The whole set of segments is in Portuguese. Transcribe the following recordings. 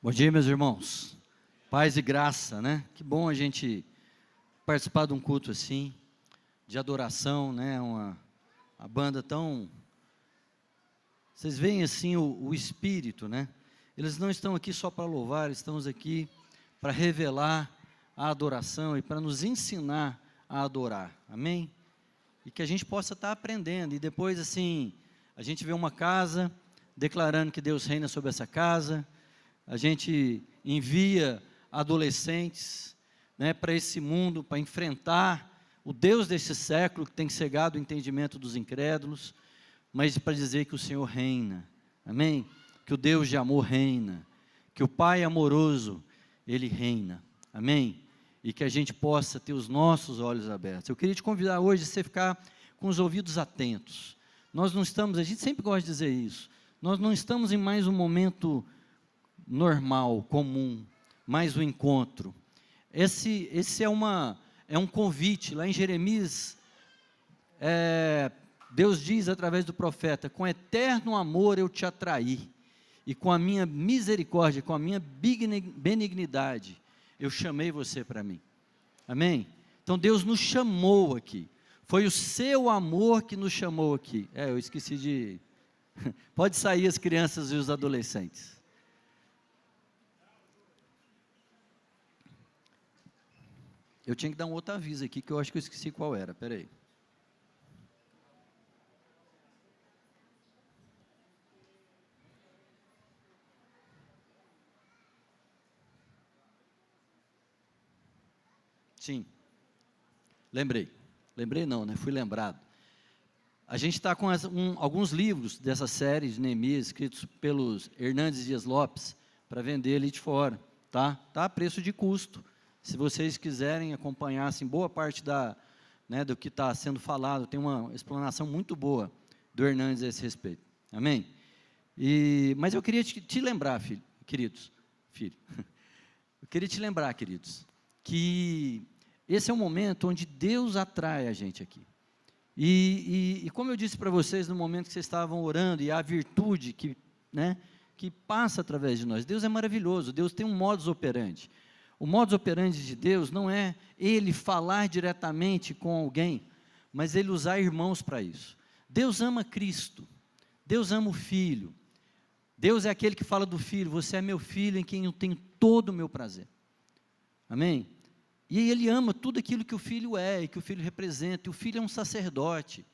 Bom dia, meus irmãos. Paz e graça, né? Que bom a gente participar de um culto assim, de adoração, né? A banda tão... Vocês veem assim o espírito, né? Eles não estão aqui só para louvar, estamos aqui para revelar a adoração e para nos ensinar a adorar. Amém? E que a gente possa estar aprendendo. E depois, assim, a gente vê uma casa declarando que Deus reina sobre essa casa. A gente envia adolescentes, né, para esse mundo, para enfrentar o Deus desse século, que tem cegado o entendimento dos incrédulos, mas para dizer que o Senhor reina, amém? Que o Deus de amor reina, que o Pai amoroso, Ele reina, amém? E que a gente possa ter os nossos olhos abertos. Eu queria te convidar hoje a você ficar com os ouvidos atentos. Nós não estamos, a gente sempre gosta de dizer isso, nós não estamos em mais um momento normal, comum, mais um encontro. Esse é um convite. Lá em Jeremias, Deus diz através do profeta: com eterno amor eu te atraí, e com a minha misericórdia, com a minha benignidade, eu chamei você para mim. Amém? Então Deus nos chamou aqui, foi o seu amor que nos chamou aqui. Eu esqueci de... Pode sair as crianças e os adolescentes. Eu tinha que dar um outro aviso aqui, que eu acho que eu esqueci qual era, espera aí. Sim, lembrei não, né? Fui lembrado. A gente está com alguns livros dessa série de Neemias, escritos pelos Hernandes Dias Lopes, para vender ali de fora, tá? Está a preço de custo. Se vocês quiserem acompanhar, assim, boa parte do que está sendo falado, tem uma explanação muito boa do Hernandes a esse respeito, amém? Mas eu queria te lembrar, queridos, eu queria te lembrar, queridos, que esse é um momento onde Deus atrai a gente aqui, e como eu disse para vocês no momento que vocês estavam orando, e a virtude que passa através de nós, Deus é maravilhoso, Deus tem um modus operandi. O modus operandi de Deus não é Ele falar diretamente com alguém, mas Ele usar irmãos para isso. Deus ama Cristo, Deus ama o Filho, Deus é aquele que fala do Filho: você é meu Filho em quem eu tenho todo o meu prazer, amém? E Ele ama tudo aquilo que o Filho é, e que o Filho representa, e o Filho é um sacerdote,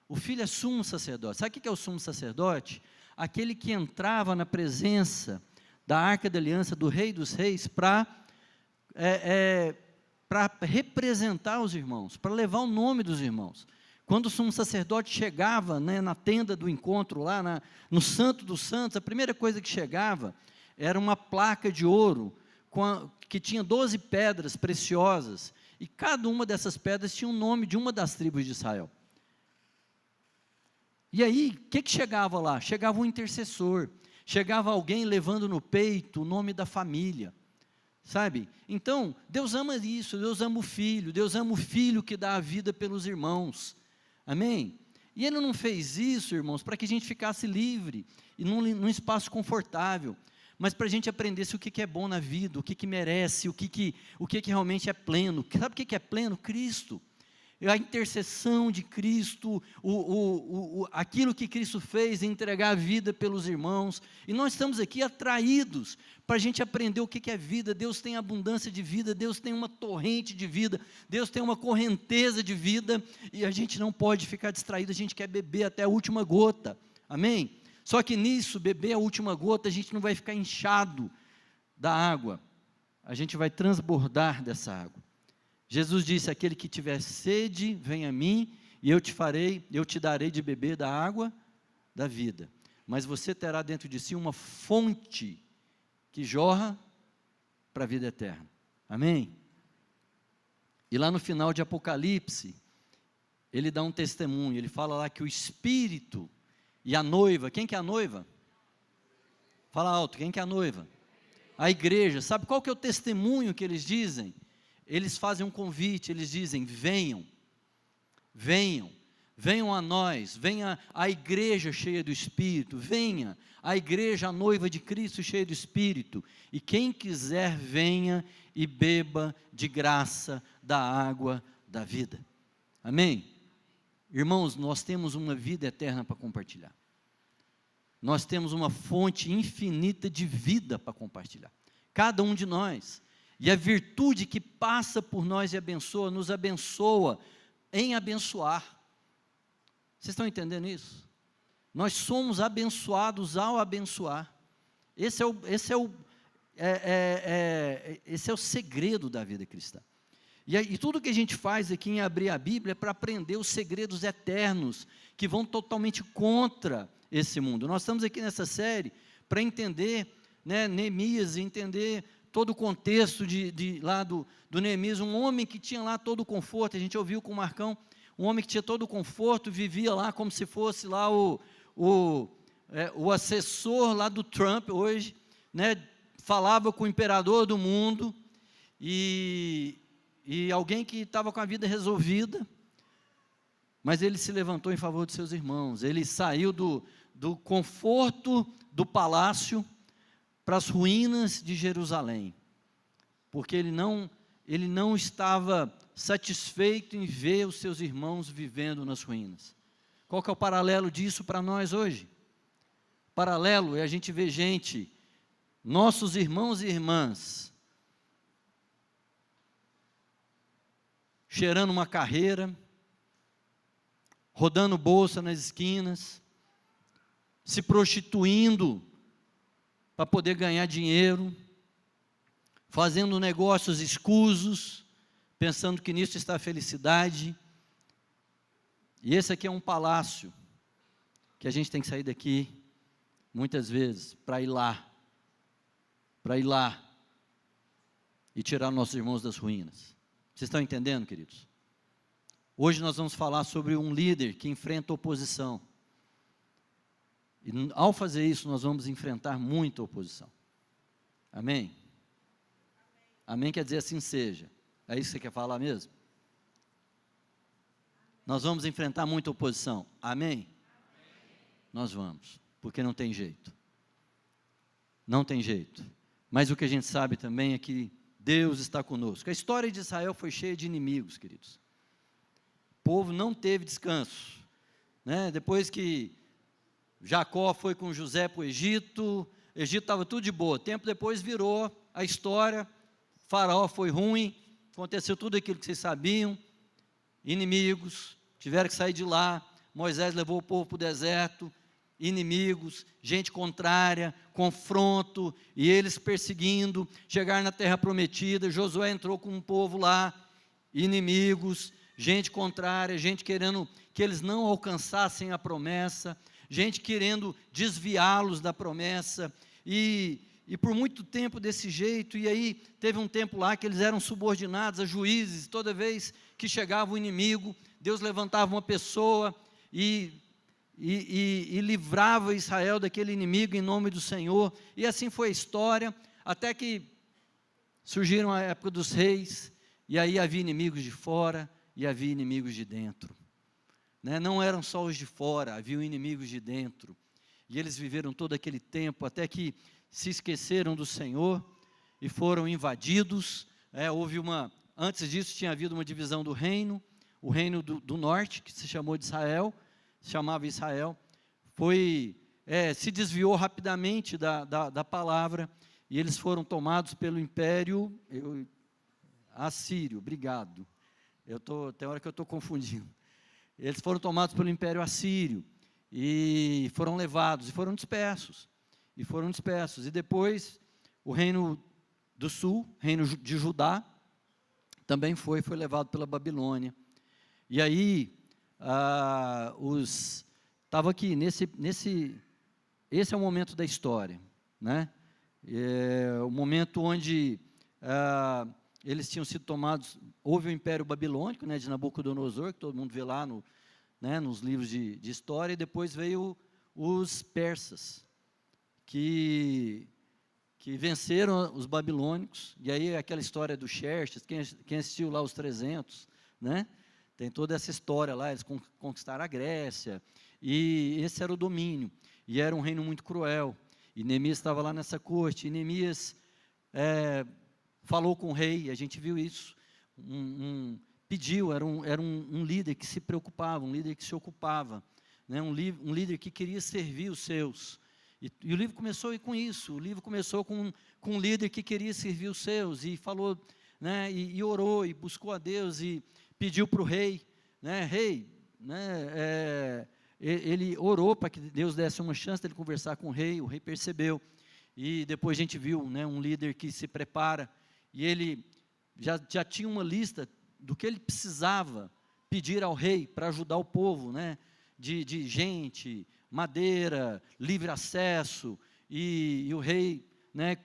o Filho é sumo sacerdote. Sabe o que é o sumo sacerdote? Aquele que entrava na presença da Arca da Aliança, do Rei dos Reis, para representar os irmãos, para levar o nome dos irmãos. Quando o sumo sacerdote chegava, na tenda do encontro, lá no Santo dos Santos, a primeira coisa que chegava era uma placa de ouro, que tinha 12 pedras preciosas, e cada uma dessas pedras tinha o nome de uma das tribos de Israel. E aí, o que chegava lá? Chegava um intercessor, chegava alguém levando no peito o nome da família, sabe? Então, Deus ama isso, Deus ama o Filho que dá a vida pelos irmãos, amém? E Ele não fez isso, irmãos, para que a gente ficasse livre, e num espaço confortável, mas para a gente aprendesse o que é bom na vida, o que merece, o que realmente é pleno. Sabe o que é pleno? Cristo. A intercessão de Cristo, aquilo que Cristo fez, entregar a vida pelos irmãos, e nós estamos aqui atraídos, para a gente aprender o que é vida. Deus tem abundância de vida, Deus tem uma torrente de vida, Deus tem uma correnteza de vida, e a gente não pode ficar distraído, a gente quer beber até a última gota, amém? Só que nisso, beber a última gota, a gente não vai ficar inchado da água, a gente vai transbordar dessa água. Jesus disse: aquele que tiver sede, vem a mim, e eu te darei de beber da água da vida. Mas você terá dentro de si uma fonte que jorra para a vida eterna. Amém? E lá no final de Apocalipse, ele dá um testemunho, ele fala lá que o Espírito e a noiva, quem que é a noiva? Fala alto, quem que é a noiva? A igreja. Sabe qual que é o testemunho que eles dizem? Eles fazem um convite, eles dizem: venham, venham, venham a nós, venha a igreja cheia do Espírito, venha a igreja, a noiva de Cristo cheia do Espírito, e quem quiser venha e beba de graça da água da vida. Amém? Irmãos, nós temos uma vida eterna para compartilhar. Nós temos uma fonte infinita de vida para compartilhar. Cada um de nós. E a virtude que passa por nós e abençoa, nos abençoa em abençoar. Vocês estão entendendo isso? Nós somos abençoados ao abençoar. Esse é o segredo da vida cristã. E tudo que a gente faz aqui em abrir a Bíblia é para aprender os segredos eternos, que vão totalmente contra esse mundo. Nós estamos aqui nessa série para entender, né, Neemias, entender todo o contexto lá do Neemias, um homem que tinha lá todo o conforto. A gente ouviu com o Marcão, um homem que tinha todo o conforto, vivia lá como se fosse lá o assessor lá do Trump hoje, né, falava com o imperador do mundo, e alguém que estava com a vida resolvida, mas ele se levantou em favor de seus irmãos. Ele saiu do conforto do palácio para as ruínas de Jerusalém, porque ele não estava satisfeito em ver os seus irmãos vivendo nas ruínas. Qual que é o paralelo disso para nós hoje? O paralelo é a gente ver gente, nossos irmãos e irmãs, cheirando uma carreira, rodando bolsa nas esquinas, se prostituindo para poder ganhar dinheiro, fazendo negócios escusos, pensando que nisso está a felicidade. E esse aqui é um palácio, que a gente tem que sair daqui, muitas vezes, para ir lá, e tirar nossos irmãos das ruínas. Vocês estão entendendo, queridos? Hoje nós vamos falar sobre um líder que enfrenta oposição. E ao fazer isso, nós vamos enfrentar muita oposição. Amém? Amém quer dizer assim seja. É isso que você quer falar mesmo? Nós vamos enfrentar muita oposição. Amém? Nós vamos, porque não tem jeito. Não tem jeito. Mas o que a gente sabe também é que Deus está conosco. A história de Israel foi cheia de inimigos, queridos. O povo não teve descanso, né? Depois que Jacó foi com José para o Egito estava tudo de boa. Tempo depois virou a história, Faraó foi ruim, aconteceu tudo aquilo que vocês sabiam, inimigos, tiveram que sair de lá, Moisés levou o povo para o deserto, inimigos, gente contrária, confronto, e eles perseguindo, chegaram na terra prometida. Josué entrou com um povo lá, inimigos, gente contrária, gente querendo que eles não alcançassem a promessa, gente querendo desviá-los da promessa, e por muito tempo desse jeito. E aí teve um tempo lá que eles eram subordinados a juízes. Toda vez que chegava o inimigo, Deus levantava uma pessoa e livrava Israel daquele inimigo em nome do Senhor. E assim foi a história, até que surgiram a época dos reis, e aí havia inimigos de fora e havia inimigos de dentro, né? Não eram só os de fora, havia inimigos de dentro, e eles viveram todo aquele tempo, até que se esqueceram do Senhor e foram invadidos. Antes disso tinha havido uma divisão do reino, o reino do norte, que se chamou de Israel, se chamava Israel, se desviou rapidamente da palavra, e eles foram tomados pelo império assírio. Obrigado, tem hora que eu estou confundindo. Eles foram tomados pelo império assírio, e foram levados, e foram dispersos, e depois o reino do sul, reino de Judá, também foi levado pela Babilônia. E aí, estava aqui, esse é o momento da história, né? É o momento onde eles tinham sido tomados. Houve o Império Babilônico, né, de Nabucodonosor, que todo mundo vê lá nos livros de história, e depois veio os persas, que venceram os babilônicos. E aí aquela história do Xerxes, quem assistiu lá os 300, né? Tem toda essa história lá, eles conquistaram a Grécia, e esse era o domínio, e era um reino muito cruel, e Neemias estava lá nessa corte, e Neemias falou com o rei, a gente viu isso, pediu, era um líder que se preocupava, um líder que se ocupava, né, um líder que queria servir os seus, e o livro começou com isso, o livro começou com um líder que queria servir os seus, e falou, né, e orou, e buscou a Deus, e pediu para o rei, né, rei, né, ele orou para que Deus desse uma chance de ele conversar com o rei percebeu, e depois a gente viu, né, um líder que se prepara, e ele já tinha uma lista do que ele precisava pedir ao rei para ajudar o povo, né, de gente, madeira, livre acesso, e o rei, né,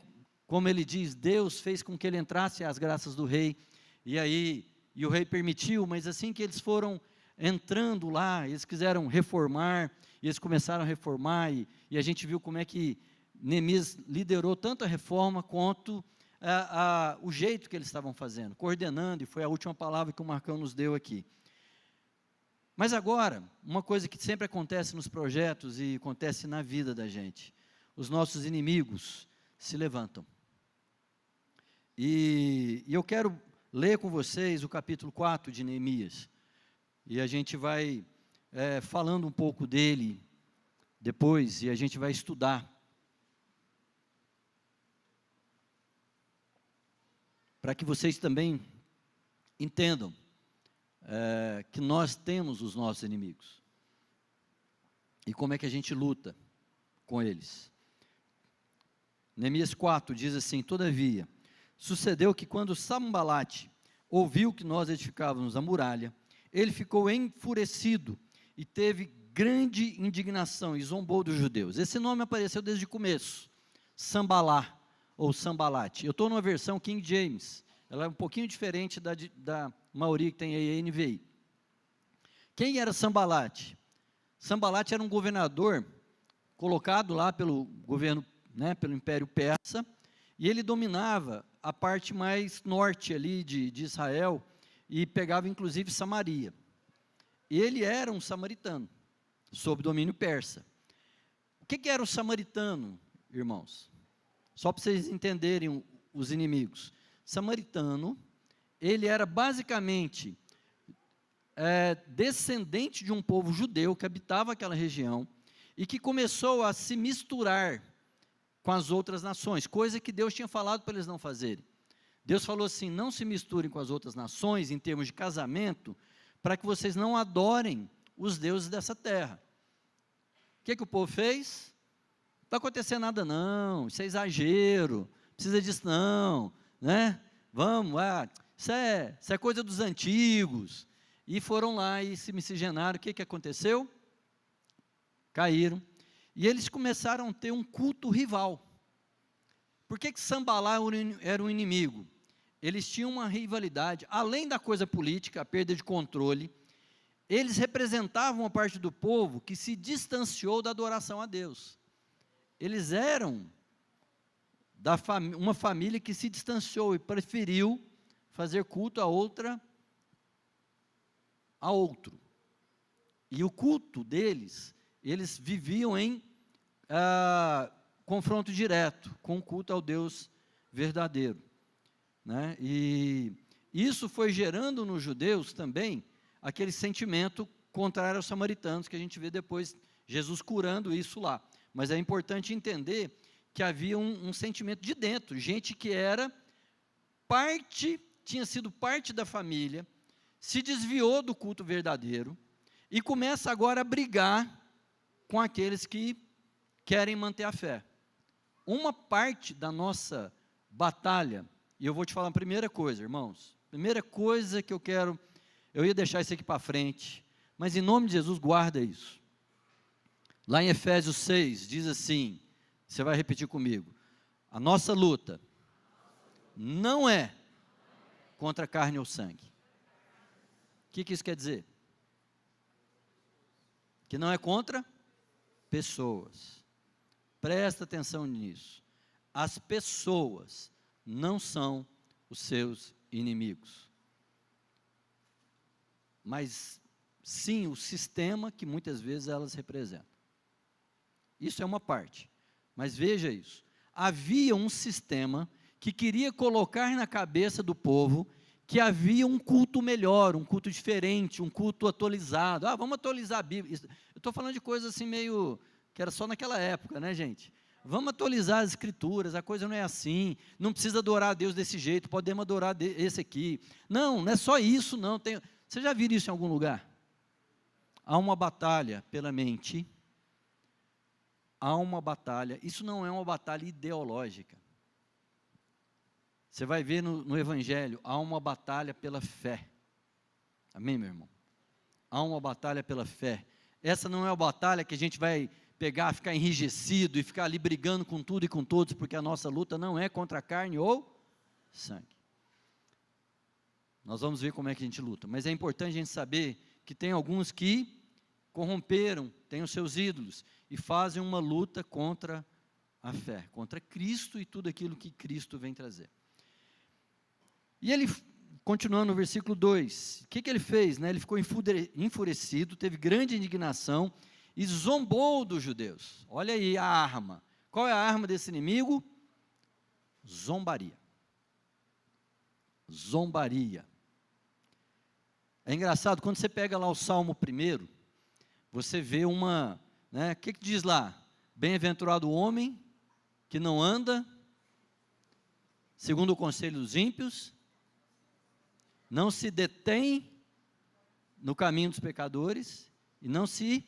como ele diz, Deus fez com que ele entrasse às graças do rei, e o rei permitiu, mas assim que eles foram entrando lá, eles quiseram reformar, e eles começaram a reformar, e a gente viu como é que Neemias liderou tanto a reforma quanto o jeito que eles estavam fazendo, coordenando, e foi a última palavra que o Marcão nos deu aqui. Mas agora, uma coisa que sempre acontece nos projetos e acontece na vida da gente, os nossos inimigos se levantam. E eu quero ler com vocês o capítulo 4 de Neemias, e a gente vai falando um pouco dele depois, e a gente vai estudar, para que vocês também entendam que nós temos os nossos inimigos, e como é que a gente luta com eles. Neemias 4 diz assim: todavia, sucedeu que quando Sambalate ouviu que nós edificávamos a muralha, ele ficou enfurecido e teve grande indignação e zombou dos judeus. Esse nome apareceu desde o começo, Sambalá ou Sambalate. Eu estou numa versão King James, ela é um pouquinho diferente da maioria que tem aí a NVI. Quem era Sambalate? Sambalate era um governador colocado lá pelo governo, né, pelo Império Persa, e ele dominava a parte mais norte ali de Israel, e pegava inclusive Samaria. Ele era um samaritano, sob domínio persa. O que era o samaritano, irmãos? Só para vocês entenderem os inimigos. Samaritano, ele era basicamente descendente de um povo judeu que habitava aquela região, e que começou a se misturar com as outras nações, coisa que Deus tinha falado para eles não fazerem. Deus falou assim: não se misturem com as outras nações em termos de casamento, para que vocês não adorem os deuses dessa terra. O que o povo fez? Não está acontecendo nada não, isso é exagero, precisa disso não, né? Vamos, isso é coisa dos antigos. E foram lá e se miscigenaram. O que aconteceu? Caíram. E eles começaram a ter um culto rival. Por que Sambalá era um inimigo? Eles tinham uma rivalidade, além da coisa política, a perda de controle, eles representavam uma parte do povo que se distanciou da adoração a Deus. Eles eram uma família que se distanciou e preferiu fazer culto a outro. E o culto deles, eles viviam em confronto direto com o culto ao Deus verdadeiro, né? E isso foi gerando nos judeus também aquele sentimento contrário aos samaritanos, que a gente vê depois Jesus curando isso lá. Mas é importante entender que havia um sentimento de dentro, gente que era tinha sido parte da família, se desviou do culto verdadeiro e começa agora a brigar com aqueles que querem manter a fé. Uma parte da nossa batalha, e eu vou te falar a primeira coisa, irmãos, primeira coisa que eu ia deixar isso aqui para frente, mas em nome de Jesus, guarda isso. Lá em Efésios 6, diz assim, você vai repetir comigo: a nossa luta não é contra carne ou sangue. O que isso quer dizer? Que não é contra pessoas. Presta atenção nisso. As pessoas não são os seus inimigos. mas sim o sistema que muitas vezes elas representam. Isso é uma parte, mas veja isso. Havia um sistema que queria colocar na cabeça do povo que havia um culto melhor, um culto diferente, um culto atualizado. Vamos atualizar a Bíblia. Eu estou falando de coisas assim meio, que era só naquela época, né, gente? Vamos atualizar as escrituras, a coisa não é assim, não precisa adorar a Deus desse jeito, podemos adorar esse aqui. Não é só isso, não. Você já viu isso em algum lugar? Há uma batalha pela mente, há uma batalha, isso não é uma batalha ideológica. Você vai ver no Evangelho, há uma batalha pela fé. Amém, meu irmão? Há uma batalha pela fé. Essa não é uma batalha que a gente vai pegar, ficar enrijecido e ficar ali brigando com tudo e com todos, porque a nossa luta não é contra a carne ou sangue. Nós vamos ver como é que a gente luta, mas é importante a gente saber que tem alguns que corromperam, têm os seus ídolos, e fazem uma luta contra a fé, contra Cristo e tudo aquilo que Cristo vem trazer. E ele, continuando no versículo 2, o que ele fez? Ele ficou enfurecido, teve grande indignação, e zombou dos judeus. Olha aí a arma. Qual é a arma desse inimigo? Zombaria. Zombaria. É engraçado, quando você pega lá o Salmo 1, você vê o que diz lá? Bem-aventurado o homem que não anda segundo o conselho dos ímpios, não se detém no caminho dos pecadores, e não se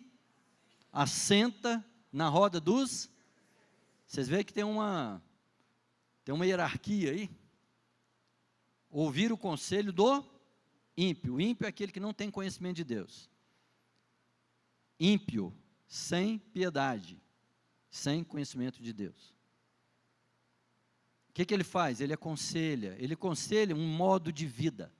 assenta na roda dos... Vocês veem que tem uma hierarquia aí. Ouvir o conselho do ímpio. O ímpio é aquele que não tem conhecimento de Deus. Ímpio, sem piedade, sem conhecimento de Deus. O que ele faz? Ele aconselha um modo de vida.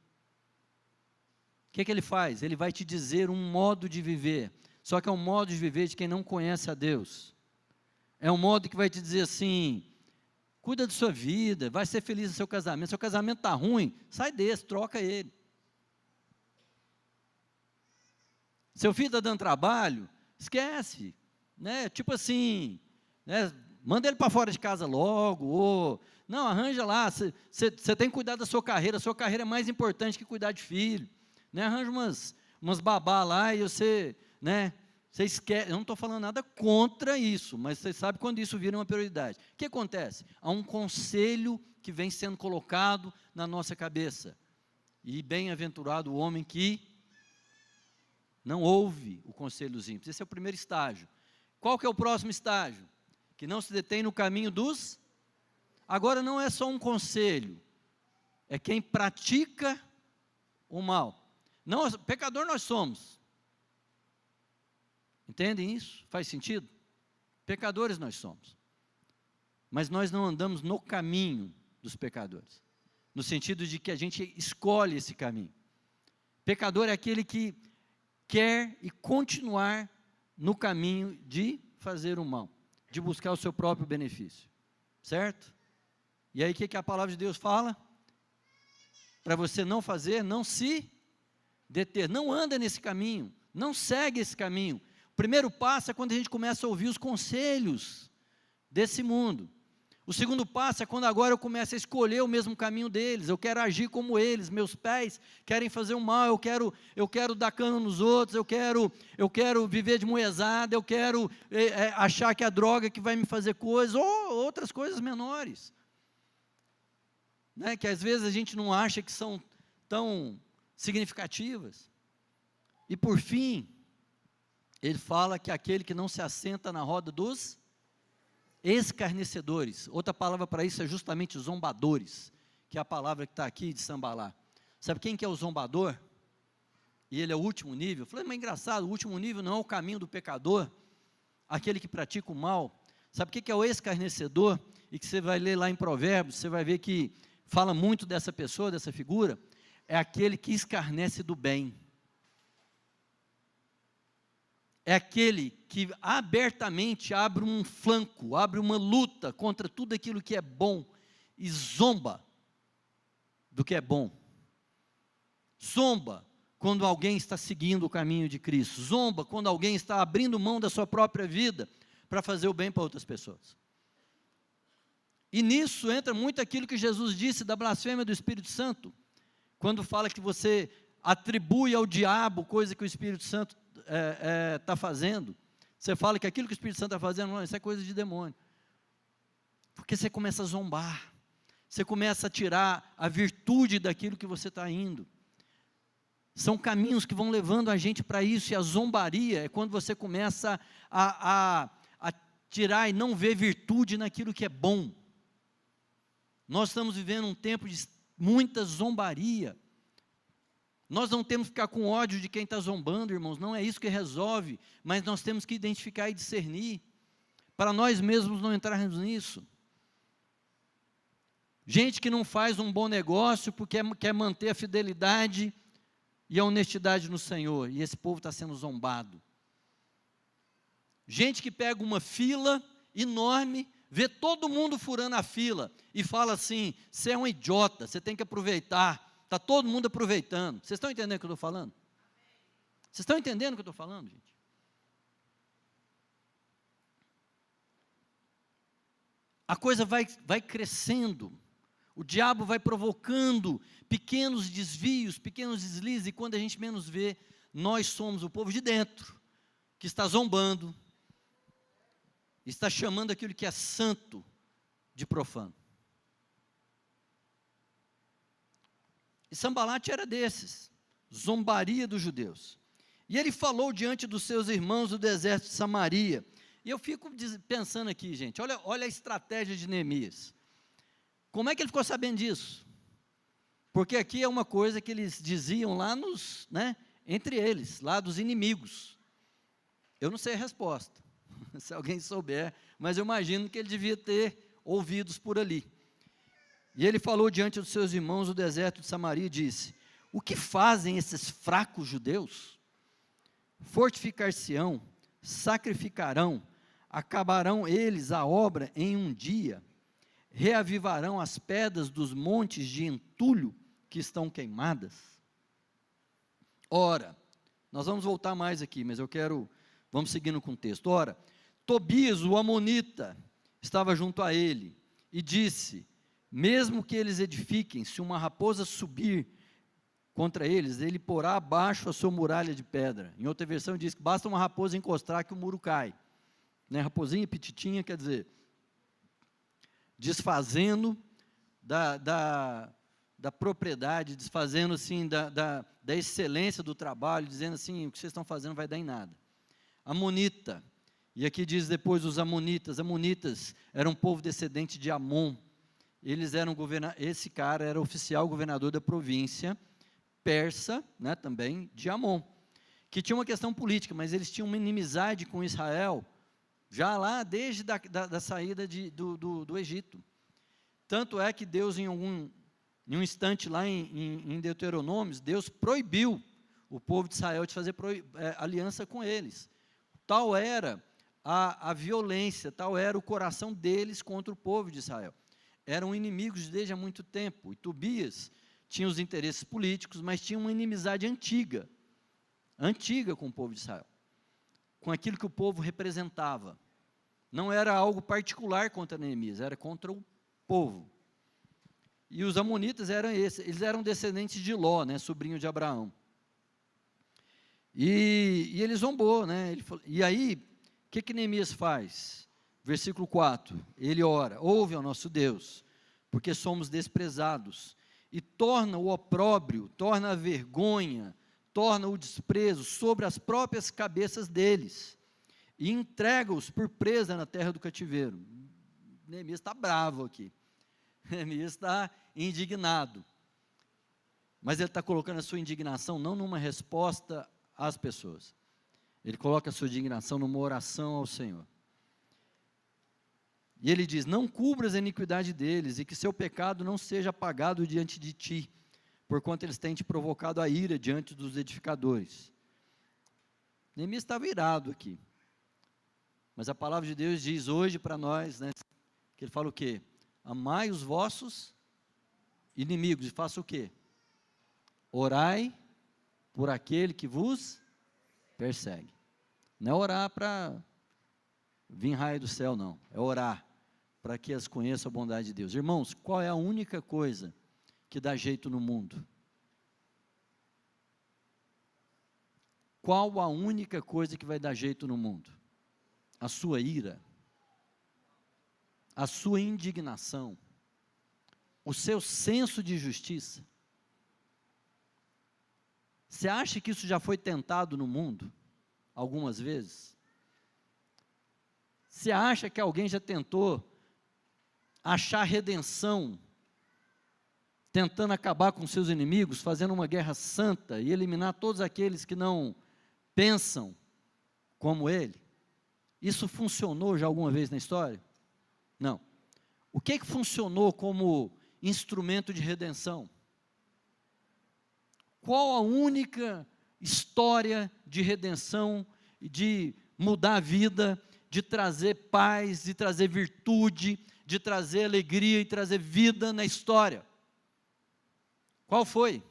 O que ele faz? Ele vai te dizer um modo de viver, só que é um modo de viver de quem não conhece a Deus. É um modo que vai te dizer assim, cuida da sua vida, vai ser feliz no seu casamento está ruim, sai desse, troca ele. Seu filho está dando trabalho, esquece, tipo assim, manda ele para fora de casa logo, ou, não, arranja lá, você tem que cuidar da sua carreira é mais importante que cuidar de filho, arranja umas babá lá, e você esquece. Eu não estou falando nada contra isso, mas você sabe quando isso vira uma prioridade. O que acontece? Há um conselho que vem sendo colocado na nossa cabeça, e bem-aventurado o homem que não ouve o conselho dos ímpios. Esse é o primeiro estágio. Qual que é o próximo estágio? Que não se detém no caminho dos... Agora não é só um conselho, é quem pratica o mal. Não, pecador nós somos. Entendem isso? Faz sentido? Pecadores nós somos. Mas nós não andamos no caminho dos pecadores, no sentido de que a gente escolhe esse caminho. Pecador é aquele que quer e continuar no caminho de fazer o mal, de buscar o seu próprio benefício, certo? E aí o que a palavra de Deus fala? Para você não fazer, não se deter, não anda nesse caminho, não segue esse caminho. O primeiro passo é quando a gente começa a ouvir os conselhos desse mundo. O segundo passo é quando agora eu começo a escolher o mesmo caminho deles, eu quero agir como eles, meus pés querem fazer o mal, eu quero dar cano nos outros, eu quero viver de moezada, eu quero achar que a droga que vai me fazer coisas, ou outras coisas menores, que às vezes a gente não acha que são tão significativas. E por fim, ele fala que aquele que não se assenta na roda dos escarnecedores, outra palavra para isso é justamente zombadores, que é a palavra que está aqui de Sambalá. Sabe quem que é o zombador? E ele é o último nível. Eu falei, mas engraçado, o último nível não é o caminho do pecador, aquele que pratica o mal. Sabe o que é o escarnecedor? E que você vai ler lá em Provérbios, você vai ver que fala muito dessa pessoa, dessa figura, é aquele que escarnece do bem. É aquele que abertamente abre um flanco, abre uma luta contra tudo aquilo que é bom e zomba do que é bom. Zomba quando alguém está seguindo o caminho de Cristo. Zomba quando alguém está abrindo mão da sua própria vida para fazer o bem para outras pessoas. E nisso entra muito aquilo que Jesus disse da blasfêmia do Espírito Santo, quando fala que você atribui ao diabo coisa que o Espírito Santo está fazendo. Você fala que aquilo que o Espírito Santo está fazendo, não, isso é coisa de demônio. Porque você começa a zombar, você começa a tirar a virtude daquilo que você está indo. São caminhos que vão levando a gente para isso, e a zombaria é quando você começa a tirar e não ver virtude naquilo que é bom. Nós estamos vivendo um tempo de muita zombaria. Nós não temos que ficar com ódio de quem está zombando, irmãos, não é isso que resolve, mas nós temos que identificar e discernir, para nós mesmos não entrarmos nisso. Gente que não faz um bom negócio porque quer manter a fidelidade e a honestidade no Senhor, e esse povo está sendo zombado. Gente que pega uma fila enorme, vê todo mundo furando a fila, e fala assim, você é um idiota, você tem que aproveitar, está todo mundo aproveitando. Vocês estão entendendo o que eu estou falando? Vocês estão entendendo o que eu estou falando, gente? A coisa vai crescendo, o diabo vai provocando pequenos desvios, pequenos deslizes, e quando a gente menos vê, nós somos o povo de dentro, que está zombando, está chamando aquilo que é santo de profano. E Sambalate era desses, zombaria dos judeus. E ele falou diante dos seus irmãos do deserto de Samaria. E eu fico pensando aqui, gente, olha a estratégia de Neemias. Como é que ele ficou sabendo disso? Porque aqui é uma coisa que eles diziam lá entre eles, lá dos inimigos. Eu não sei a resposta, se alguém souber, mas eu imagino que ele devia ter ouvidos por ali. E ele falou diante dos seus irmãos do deserto de Samaria e disse: o que fazem esses fracos judeus? Fortificar-se-ão, sacrificarão, acabarão eles a obra em um dia, reavivarão as pedras dos montes de entulho que estão queimadas. Ora, nós vamos voltar mais aqui, mas vamos seguindo com o texto. Ora, Tobias, o amonita, estava junto a ele, e disse: mesmo que eles edifiquem, se uma raposa subir contra eles, ele porá abaixo a sua muralha de pedra. Em outra versão diz que basta uma raposa encostar que o muro cai. Raposinha petitinha, quer dizer, desfazendo da propriedade, desfazendo assim da excelência do trabalho, dizendo assim, o que vocês estão fazendo vai dar em nada. Amonita, e aqui diz depois os amonitas eram um povo descendente de Amon. Esse cara era oficial governador da província persa, também de Amon, que tinha uma questão política, mas eles tinham uma inimizade com Israel, já lá desde da saída do Egito. Tanto é que Deus, em um instante lá em Deuteronômios, Deus proibiu o povo de Israel de fazer aliança com eles. Tal era a violência, tal era o coração deles contra o povo de Israel. Eram inimigos desde há muito tempo, e Tobias tinha os interesses políticos, mas tinha uma inimizade antiga com o povo de Israel, com aquilo que o povo representava. Não era algo particular contra Neemias, era contra o povo. E os amonitas eles eram descendentes de Ló, sobrinho de Abraão. E ele zombou, e aí, o que Neemias faz? Versículo 4, ele ora: ouve ao nosso Deus, porque somos desprezados, e torna o opróbrio, torna a vergonha, torna o desprezo sobre as próprias cabeças deles, e entrega-os por presa na terra do cativeiro. Neemias está bravo aqui, Neemias está indignado, mas ele está colocando a sua indignação não numa resposta às pessoas, ele coloca a sua indignação numa oração ao Senhor. E ele diz: não cubras a iniquidade deles, e que seu pecado não seja apagado diante de ti, porquanto eles têm te provocado a ira diante dos edificadores. Neemias estava irado aqui, mas a palavra de Deus diz hoje para nós, que ele fala o quê? Amai os vossos inimigos, e faça o quê? Orai por aquele que vos persegue. Não é orar para vir raio do céu, não. É orar para que as conheçam a bondade de Deus. Irmãos, qual é a única coisa que dá jeito no mundo? Qual a única coisa que vai dar jeito no mundo? A sua ira, a sua indignação, o seu senso de justiça. Você acha que isso já foi tentado no mundo algumas vezes? Você acha que alguém já tentou achar redenção, tentando acabar com seus inimigos, fazendo uma guerra santa e eliminar todos aqueles que não pensam como ele? Isso funcionou já alguma vez na história? Não. O que funcionou como instrumento de redenção? Qual a única história de redenção, de mudar a vida, de trazer paz, de trazer virtude, de trazer alegria e trazer vida na história? Qual foi?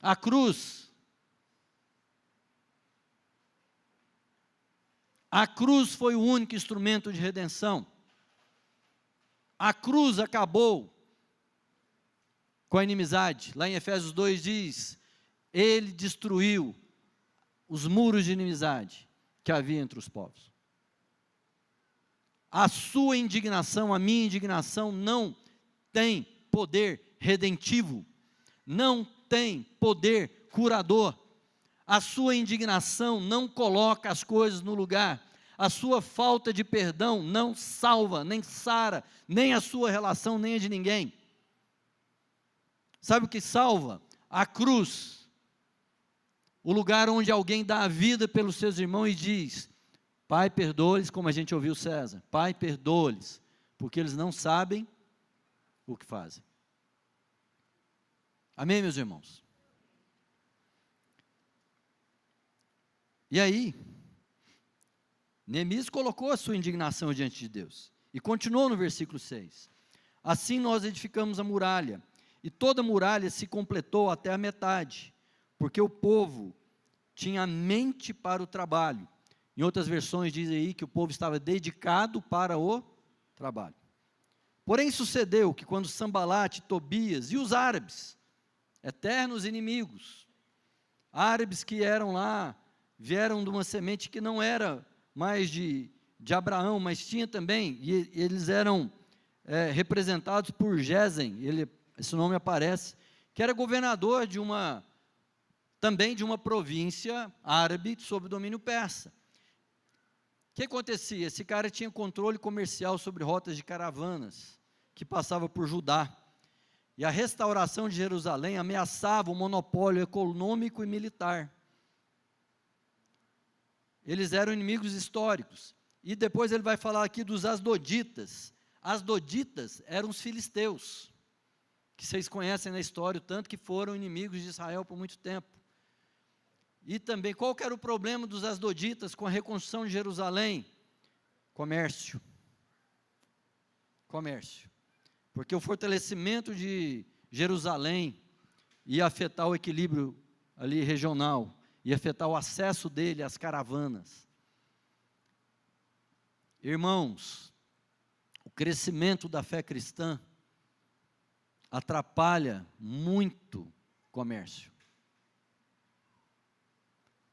A cruz. A cruz foi o único instrumento de redenção. A cruz acabou com a inimizade. Lá em Efésios 2 diz, ele destruiu os muros de inimizade que havia entre os povos. A sua indignação, a minha indignação não tem poder redentivo, não tem poder curador. A sua indignação não coloca as coisas no lugar. A sua falta de perdão não salva, nem sara, nem a sua relação, nem a de ninguém. Sabe o que salva? A cruz. O lugar onde alguém dá a vida pelos seus irmãos e diz, Pai, perdoa-lhes, como a gente ouviu César, Pai, perdoa-lhes, porque eles não sabem o que fazem. Amém, meus irmãos? E aí, Neemias colocou a sua indignação diante de Deus, e continuou no versículo 6, assim nós edificamos a muralha, e toda a muralha se completou até a metade, porque o povo tinha mente para o trabalho. Em outras versões diz aí que o povo estava dedicado para o trabalho. Porém sucedeu que quando Sambalate, Tobias e os árabes, eternos inimigos, árabes que eram lá, vieram de uma semente que não era mais de Abraão, mas tinha também, e eles eram representados por Gesem, esse nome aparece, que era governador também de uma província árabe sob domínio persa. O que acontecia? Esse cara tinha controle comercial sobre rotas de caravanas, que passava por Judá, e a restauração de Jerusalém ameaçava o monopólio econômico e militar. Eles eram inimigos históricos, e depois ele vai falar aqui dos asdoditas. Asdoditas eram os filisteus, que vocês conhecem na história, o tanto que foram inimigos de Israel por muito tempo. E também, qual que era o problema dos asdoditas com a reconstrução de Jerusalém? Comércio. Comércio. Porque o fortalecimento de Jerusalém ia afetar o equilíbrio ali regional, ia afetar o acesso dele às caravanas. Irmãos, o crescimento da fé cristã atrapalha muito o comércio.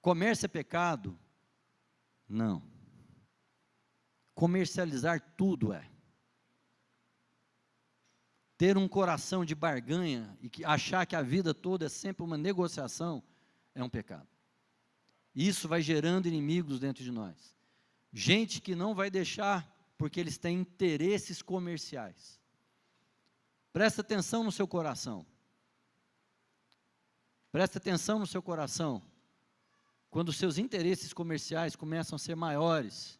Comércio é pecado? Não. Comercializar tudo é. Ter um coração de barganha e achar que a vida toda é sempre uma negociação é um pecado. Isso vai gerando inimigos dentro de nós. Gente que não vai deixar porque eles têm interesses comerciais. Presta atenção no seu coração. Presta atenção no seu coração. Quando os seus interesses comerciais começam a ser maiores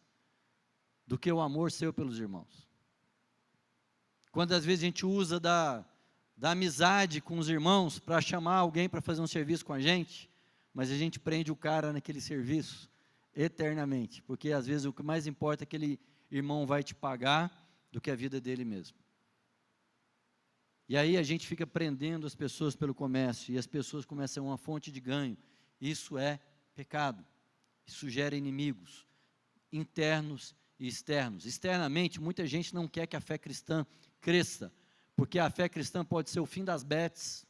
do que o amor seu pelos irmãos. Quando às vezes a gente usa da amizade com os irmãos para chamar alguém para fazer um serviço com a gente, mas a gente prende o cara naquele serviço eternamente, porque às vezes o que mais importa é que aquele irmão vai te pagar do que a vida dele mesmo. E aí a gente fica prendendo as pessoas pelo comércio, e as pessoas começam a ser uma fonte de ganho. Isso é pecado. Isso gera inimigos internos e externos. Externamente, muita gente não quer que a fé cristã cresça, porque a fé cristã pode ser o fim das betes.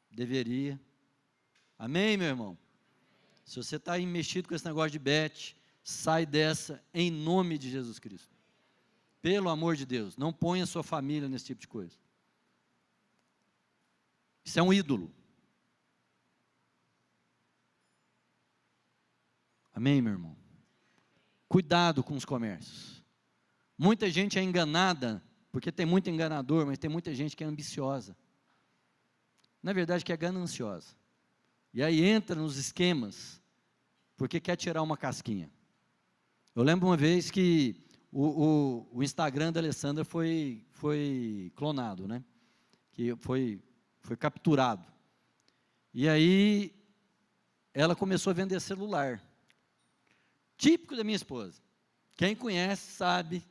Deveria. Amém, meu irmão? Se você está aí mexido com esse negócio de bete, sai dessa em nome de Jesus Cristo. Pelo amor de Deus, não ponha sua família nesse tipo de coisa. Isso é um ídolo. Amém, meu irmão? Cuidado com os comércios. Muita gente é enganada, porque tem muito enganador, mas tem muita gente que é ambiciosa. Na verdade, que é gananciosa. E aí entra nos esquemas, porque quer tirar uma casquinha. Eu lembro uma vez que o Instagram da Alessandra foi clonado, né? Que foi capturado. E aí, ela começou a vender celular. Típico da minha esposa. Quem conhece sabe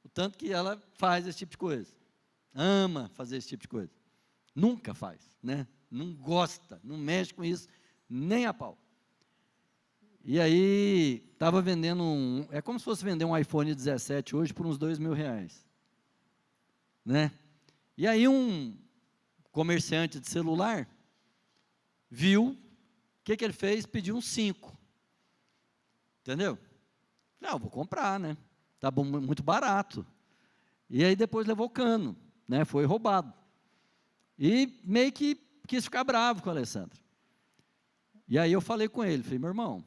o tanto que ela faz esse tipo de coisa. Ama fazer esse tipo de coisa. Nunca faz, né? Não gosta, não mexe com isso, nem a pau. E aí, estava vendendo é como se fosse vender um iPhone 17 hoje por uns R$2.000, né? E aí um comerciante de celular viu, o que ele fez? Pediu uns 5. Entendeu? Não, vou comprar, né? Tá bom, muito barato. E aí depois levou cano, né? Foi roubado. E meio que quis ficar bravo com a Alessandra. E aí eu falei com ele, falei, meu irmão,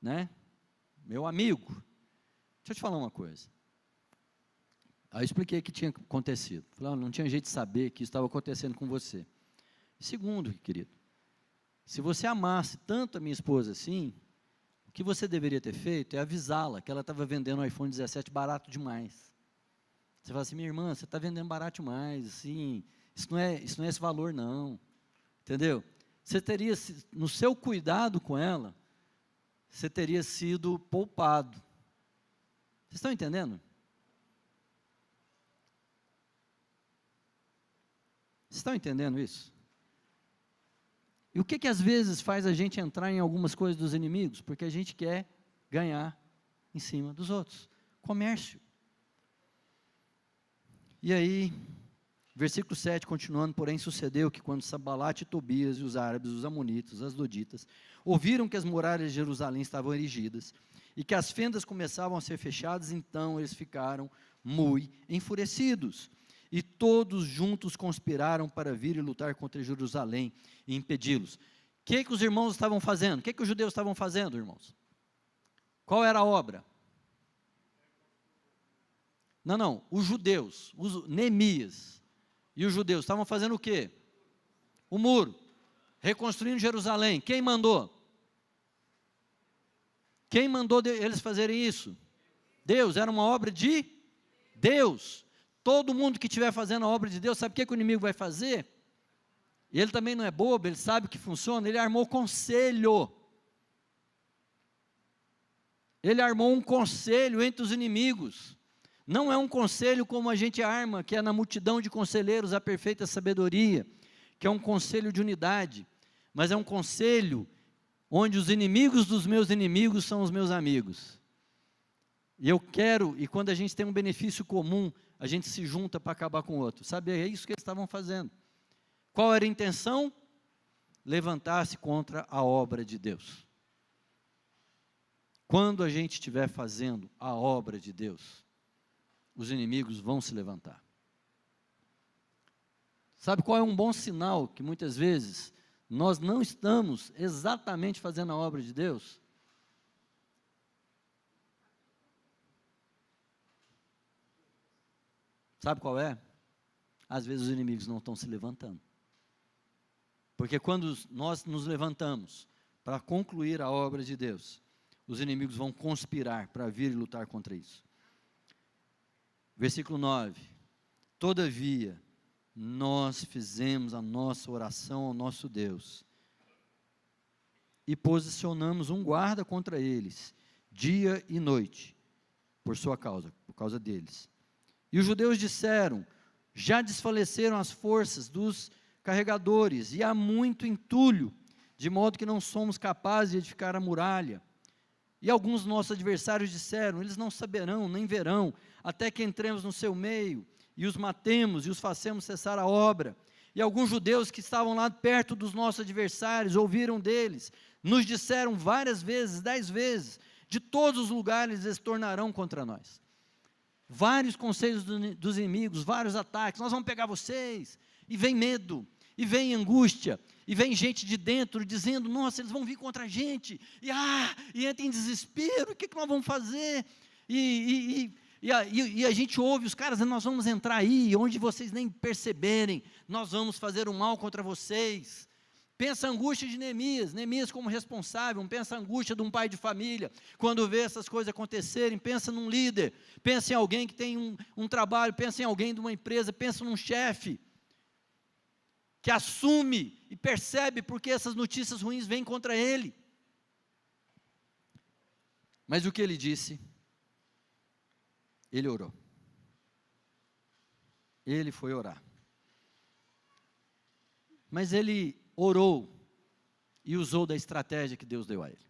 né? Meu amigo, deixa eu te falar uma coisa. Aí eu expliquei o que tinha acontecido. Falei, não tinha jeito de saber que isso estava acontecendo com você. Segundo, querido, se você amasse tanto a minha esposa assim, o que você deveria ter feito é avisá-la que ela estava vendendo um iPhone 17 barato demais. Você fala assim, minha irmã, você está vendendo barato demais, assim, isso não é esse valor não, entendeu? Você teria, no seu cuidado com ela, você teria sido poupado. Vocês estão entendendo? Vocês estão entendendo isso? E o que às vezes faz a gente entrar em algumas coisas dos inimigos? Porque a gente quer ganhar em cima dos outros. Comércio. E aí, versículo 7, continuando, porém sucedeu que quando Sambalate e Tobias e os árabes, os amonitas, os asdoditas, ouviram que as muralhas de Jerusalém estavam erigidas e que as fendas começavam a ser fechadas, então eles ficaram muito enfurecidos. E todos juntos conspiraram para vir e lutar contra Jerusalém e impedi-los. O que os irmãos estavam fazendo? O que os judeus estavam fazendo, irmãos? Qual era a obra? Não, os judeus, Neemias e os judeus estavam fazendo o quê? O muro, reconstruindo Jerusalém. Quem mandou? Quem mandou eles fazerem isso? Deus, era uma obra de Deus. Todo mundo que estiver fazendo a obra de Deus, sabe o que o inimigo vai fazer? E ele também não é bobo, ele sabe que funciona, ele armou conselho. Ele armou um conselho entre os inimigos. Não é um conselho como a gente arma, que é na multidão de conselheiros a perfeita sabedoria, que é um conselho de unidade, mas é um conselho onde os inimigos dos meus inimigos são os meus amigos. E quando a gente tem um benefício comum, a gente se junta para acabar com o outro. Sabe, é isso que eles estavam fazendo. Qual era a intenção? Levantar-se contra a obra de Deus. Quando a gente estiver fazendo a obra de Deus, os inimigos vão se levantar. Sabe qual é um bom sinal que muitas vezes nós não estamos exatamente fazendo a obra de Deus? Sabe qual é? Às vezes os inimigos não estão se levantando. Porque quando nós nos levantamos para concluir a obra de Deus, os inimigos vão conspirar para vir e lutar contra isso. Versículo 9. Todavia, nós fizemos a nossa oração ao nosso Deus e posicionamos um guarda contra eles, dia e noite, por sua causa, por causa deles. E os judeus disseram, Já desfaleceram as forças dos carregadores, e há muito entulho, de modo que não somos capazes de edificar a muralha. E alguns nossos adversários disseram: eles não saberão, nem verão, até que entremos no seu meio, e os matemos, e os façamos cessar a obra. E alguns judeus que estavam lá perto dos nossos adversários, ouviram deles, nos disseram várias vezes, 10 vezes, de todos os lugares eles tornarão contra nós. Vários conselhos dos inimigos, vários ataques, nós vamos pegar vocês, e vem medo, e vem angústia, e vem gente de dentro dizendo: nossa, eles vão vir contra a gente, e entra em desespero, o que nós vamos fazer? E a gente ouve os caras dizendo: nós vamos entrar aí, onde vocês nem perceberem, nós vamos fazer o mal contra vocês. Pensa a angústia de Neemias como responsável, pensa a angústia de um pai de família, quando vê essas coisas acontecerem, pensa num líder, pensa em alguém que tem um trabalho, pensa em alguém de uma empresa, pensa num chefe, que assume e percebe porque essas notícias ruins vêm contra ele. Mas o que ele disse? Ele orou. Ele foi orar. Mas ele orou e usou da estratégia que Deus deu a ele.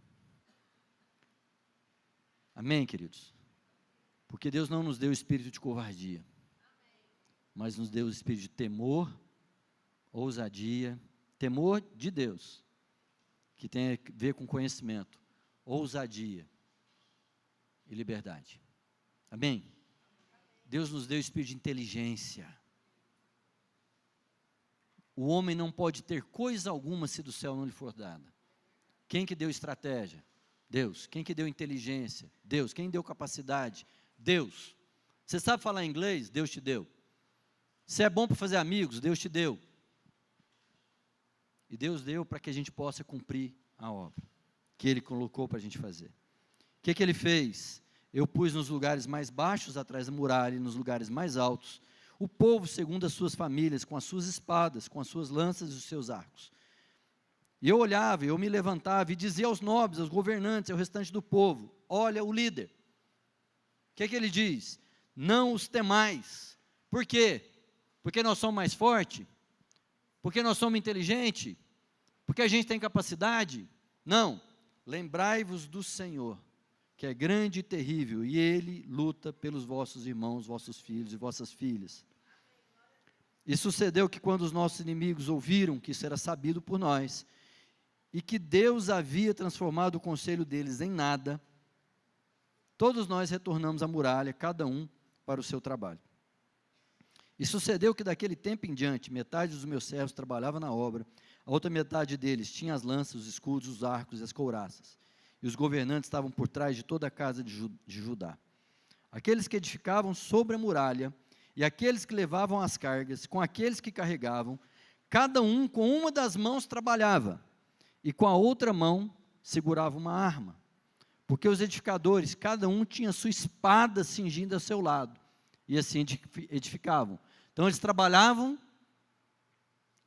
Amém, queridos? Porque Deus não nos deu o espírito de covardia, mas nos deu o espírito de temor, ousadia, temor de Deus, que tem a ver com conhecimento, ousadia e liberdade. Amém? Deus nos deu o espírito de inteligência. O homem não pode ter coisa alguma se do céu não lhe for dada. Quem que deu estratégia? Deus. Quem que deu inteligência? Deus. Quem deu capacidade? Deus. Você sabe falar inglês? Deus te deu. Você é bom para fazer amigos? Deus te deu. E Deus deu para que a gente possa cumprir a obra que Ele colocou para a gente fazer. O que Ele fez? Eu pus nos lugares mais baixos, atrás da muralha, e nos lugares mais altos, o povo segundo as suas famílias, com as suas espadas, com as suas lanças e os seus arcos. E eu olhava, eu me levantava e dizia aos nobres, aos governantes, ao restante do povo: olha o líder. O que ele diz? Não os temais. Por quê? Porque nós somos mais fortes? Porque nós somos inteligentes? Porque a gente tem capacidade? Não. Lembrai-vos do Senhor, que é grande e terrível, e Ele luta pelos vossos irmãos, vossos filhos e vossas filhas. E sucedeu que quando os nossos inimigos ouviram que isso era sabido por nós, e que Deus havia transformado o conselho deles em nada, todos nós retornamos à muralha, cada um para o seu trabalho. E sucedeu que daquele tempo em diante, metade dos meus servos trabalhava na obra, a outra metade deles tinha as lanças, os escudos, os arcos e as couraças. E os governantes estavam por trás de toda a casa de Judá. Aqueles que edificavam sobre a muralha, e aqueles que levavam as cargas, com aqueles que carregavam, cada um com uma das mãos trabalhava, e com a outra mão segurava uma arma. Porque os edificadores, cada um tinha sua espada cingindo ao seu lado, e assim edificavam. Então eles trabalhavam,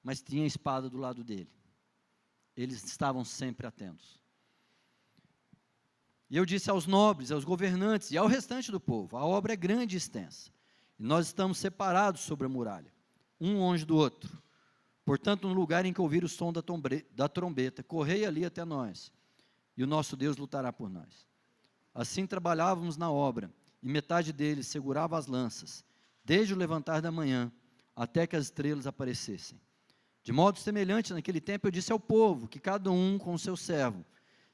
mas tinha a espada do lado dele. Eles estavam sempre atentos. E eu disse aos nobres, aos governantes e ao restante do povo: a obra é grande e extensa, e nós estamos separados sobre a muralha, um longe do outro. Portanto, no lugar em que ouvir o som da trombeta, correi ali até nós, e o nosso Deus lutará por nós. Assim trabalhávamos na obra, e metade deles segurava as lanças, desde o levantar da manhã, até que as estrelas aparecessem. De modo semelhante, naquele tempo eu disse ao povo, que cada um com o seu servo,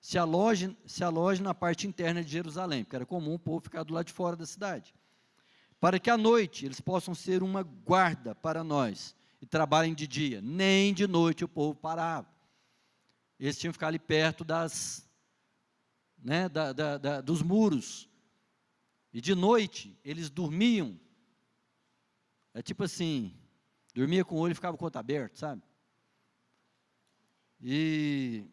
se aloje na parte interna de Jerusalém, porque era comum o povo ficar do lado de fora da cidade, para que à noite eles possam ser uma guarda para nós, e trabalhem de dia. Nem de noite o povo parava. Eles tinham que ficar ali perto dos muros, e de noite eles dormiam, é tipo assim, dormia com o olho e ficava com o outro aberto, sabe? E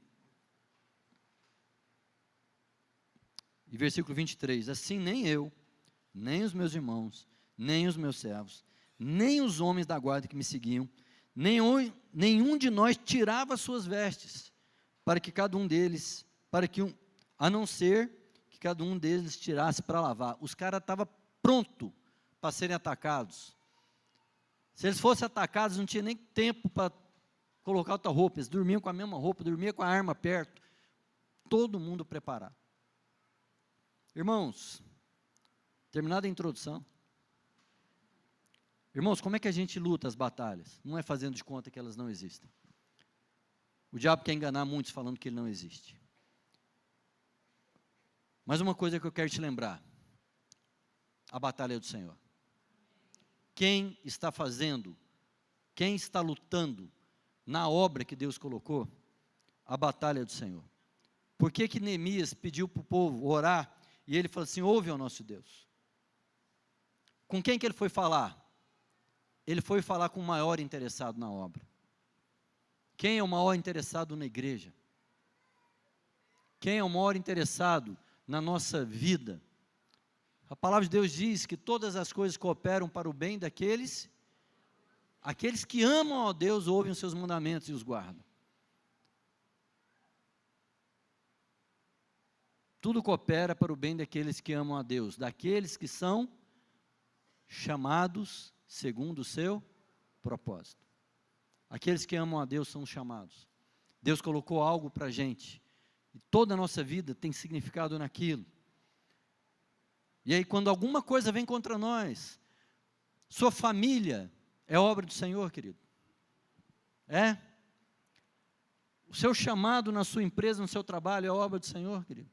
versículo 23, assim nem eu, nem os meus irmãos, nem os meus servos, nem os homens da guarda que me seguiam, nenhum de nós tirava suas vestes, a não ser que cada um deles tirasse para lavar. Os caras estavam prontos para serem atacados. Se eles fossem atacados, não tinha nem tempo para colocar outra roupa, eles dormiam com a mesma roupa, dormiam com a arma perto, todo mundo preparado. Irmãos, terminada a introdução, irmãos, como é que a gente luta as batalhas? Não é fazendo de conta que elas não existem. O diabo quer enganar muitos falando que ele não existe. Mas uma coisa que eu quero te lembrar, a batalha é do Senhor. Quem está fazendo, quem está lutando na obra que Deus colocou, a batalha é do Senhor. Por que que Neemias pediu para o povo orar, e ele falou assim, ouve ao nosso Deus? Com quem que ele foi falar? Ele foi falar com o maior interessado na obra. Quem é o maior interessado na igreja? Quem é o maior interessado na nossa vida? A palavra de Deus diz que todas as coisas cooperam para o bem daqueles, aqueles que amam a Deus, ouvem os seus mandamentos e os guardam. Tudo coopera para o bem daqueles que amam a Deus, daqueles que são chamados segundo o seu propósito. Aqueles que amam a Deus são chamados. Deus colocou algo para a gente, e toda a nossa vida tem significado naquilo. E aí quando alguma coisa vem contra nós, sua família é obra do Senhor, querido. É? O seu chamado na sua empresa, no seu trabalho é obra do Senhor, querido.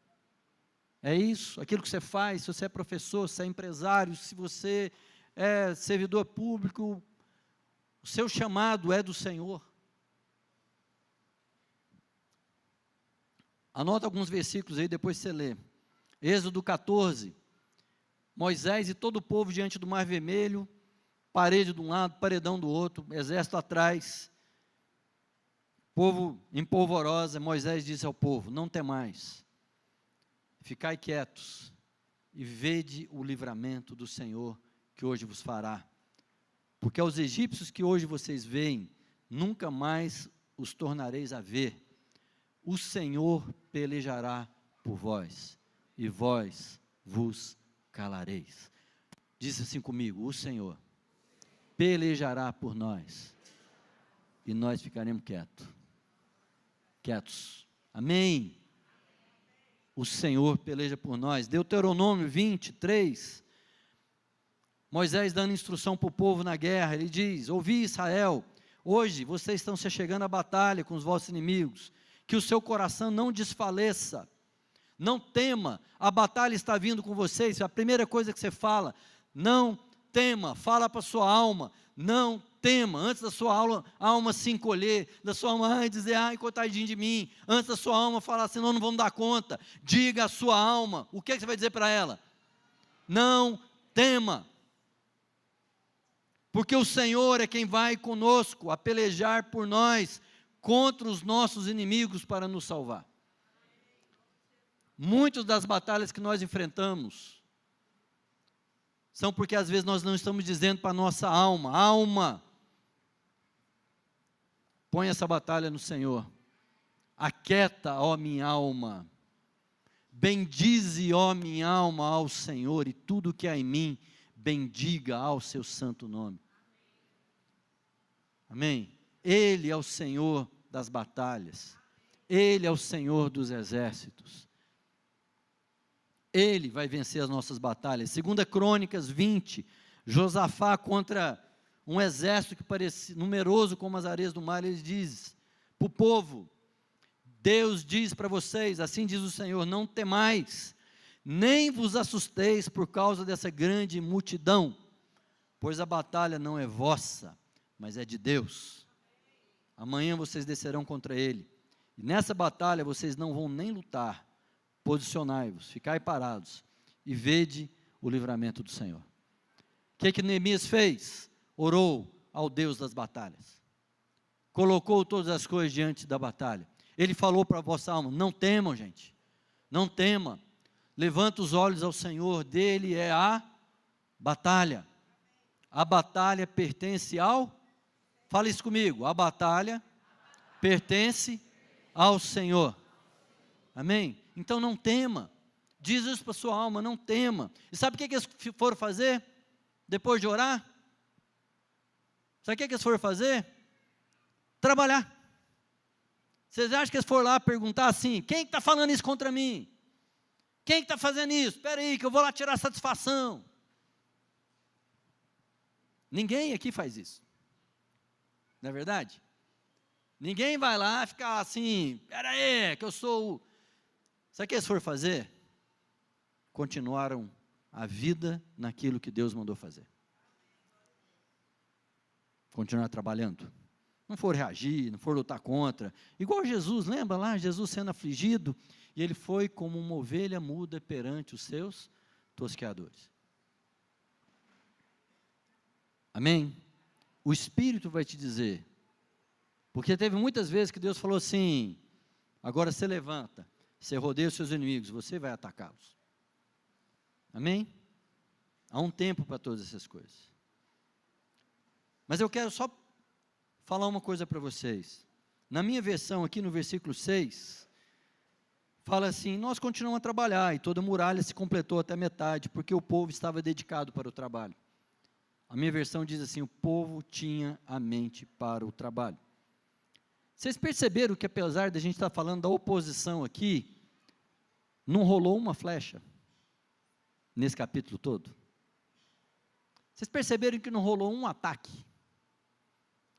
É isso, aquilo que você faz, se você é professor, se é empresário, se você é servidor público, o seu chamado é do Senhor. Anota alguns versículos aí, depois você lê. Êxodo 14, Moisés e todo o povo diante do Mar Vermelho, parede de um lado, paredão do outro, exército atrás, povo em polvorosa. Moisés disse ao povo, não temais, ficai quietos, e vede o livramento do Senhor, que hoje vos fará, porque aos egípcios que hoje vocês veem, nunca mais os tornareis a ver, o Senhor pelejará por vós, e vós vos calareis. Diz assim comigo, o Senhor pelejará por nós, e nós ficaremos quietos, amém? O Senhor peleja por nós. Deuteronômio 23, Moisés dando instrução para o povo na guerra, ele diz, ouvi Israel, hoje vocês estão se chegando à batalha com os vossos inimigos, que o seu coração não desfaleça, não tema, a batalha está vindo com vocês, a primeira coisa que você fala, não tema, fala para a sua alma, não tema, antes da sua alma se encolher, da sua alma dizer, ai coitadinho de mim, antes da sua alma falar, senão não vamos dar conta, diga à sua alma, o que é que você vai dizer para ela? Não tema, porque o Senhor é quem vai conosco a pelejar por nós, contra os nossos inimigos para nos salvar. Muitas das batalhas que nós enfrentamos, são porque às vezes nós não estamos dizendo para a nossa alma, põe essa batalha no Senhor, aquieta, ó minha alma, bendize, ó minha alma, ao Senhor, e tudo que há em mim, bendiga ao seu santo nome. Amém? Ele é o Senhor das batalhas, Ele é o Senhor dos exércitos, Ele vai vencer as nossas batalhas. 2 Crônicas 20, Josafá contra um exército que parecia numeroso como as areias do mar, ele diz para o povo, Deus diz para vocês, assim diz o Senhor, não temais, nem vos assusteis por causa dessa grande multidão, pois a batalha não é vossa, mas é de Deus. Amanhã vocês descerão contra ele, e nessa batalha vocês não vão nem lutar, posicionai-vos, ficai parados, e vede o livramento do Senhor. O que Neemias fez? Orou ao Deus das batalhas, colocou todas as coisas diante da batalha, ele falou para a vossa alma, não temam gente, não tema, levanta os olhos ao Senhor, dele é a batalha pertence ao, fala isso comigo, a batalha pertence ao Senhor, amém? Então não tema, diz isso para a sua alma, não tema. E sabe o que eles foram fazer? Depois de orar? Sabe o que eles foram fazer? Trabalhar. Vocês acham que eles foram lá perguntar assim, quem está falando isso contra mim? Quem está fazendo isso? Espera aí, que eu vou lá tirar satisfação. Ninguém aqui faz isso. Não é verdade? Ninguém vai lá ficar assim, espera aí, que eu sou o... Sabe o que eles foram fazer? Continuaram a vida naquilo que Deus mandou fazer. Continuar trabalhando. Não for reagir, não for lutar contra. Igual Jesus, lembra lá, Jesus sendo afligido, e ele foi como uma ovelha muda perante os seus tosqueadores. Amém? O Espírito vai te dizer, porque teve muitas vezes que Deus falou assim, agora você levanta, você rodeia os seus inimigos, você vai atacá-los. Amém? Há um tempo para todas essas coisas. Mas eu quero só falar uma coisa para vocês. Na minha versão aqui no versículo 6, fala assim, nós continuamos a trabalhar, e toda a muralha se completou até metade, porque o povo estava dedicado para o trabalho. A minha versão diz assim, o povo tinha a mente para o trabalho. Vocês perceberam que apesar de a gente estar falando da oposição aqui, não rolou uma flecha nesse capítulo todo? Vocês perceberam que não rolou um ataque?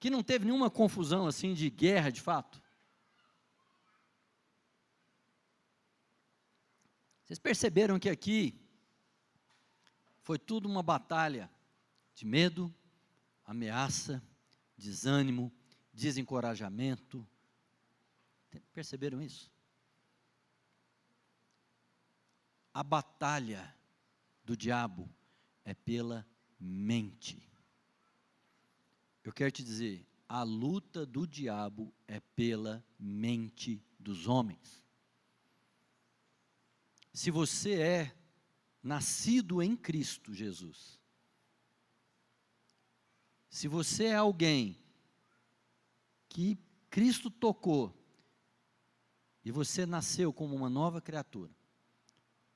Que não teve nenhuma confusão assim de guerra de fato? Vocês perceberam que aqui foi tudo uma batalha de medo, ameaça, desânimo, desencorajamento. Perceberam isso? A batalha do diabo é pela mente. Eu quero te dizer, a luta do diabo é pela mente dos homens. Se você é nascido em Cristo Jesus, se você é alguém que Cristo tocou, e você nasceu como uma nova criatura,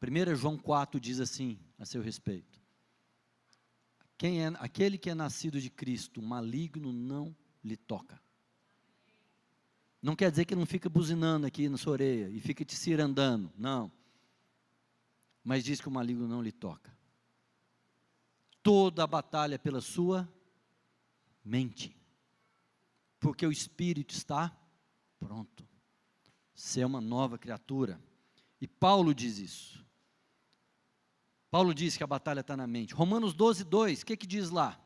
1 João 4 diz assim, a seu respeito, aquele que é nascido de Cristo, maligno não lhe toca. Não quer dizer que não fica buzinando aqui na sua orelha, e fica te cirandando, não. Mas diz que o maligno não lhe toca. Toda a batalha é pela sua mente. Porque o espírito está pronto. Você é uma nova criatura. E Paulo diz isso. Paulo diz que a batalha está na mente. Romanos 12, 2, o que diz lá?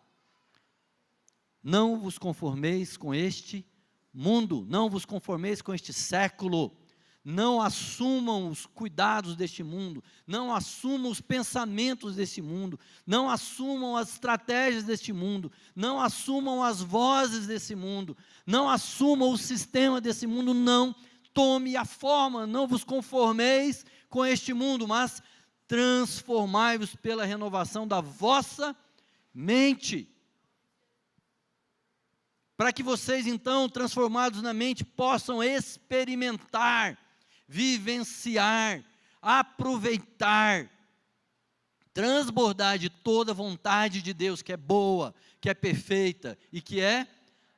Não vos conformeis com este mundo, não vos conformeis com este século, não assumam os cuidados deste mundo, não assumam os pensamentos deste mundo, não assumam as estratégias deste mundo, não assumam as vozes desse mundo, não assumam o sistema desse mundo, não tome a forma, não vos conformeis com este mundo, mas transformai-vos pela renovação da vossa mente, para que vocês então, transformados na mente, possam experimentar, vivenciar, aproveitar, transbordar de toda a vontade de Deus, que é boa, que é perfeita e que é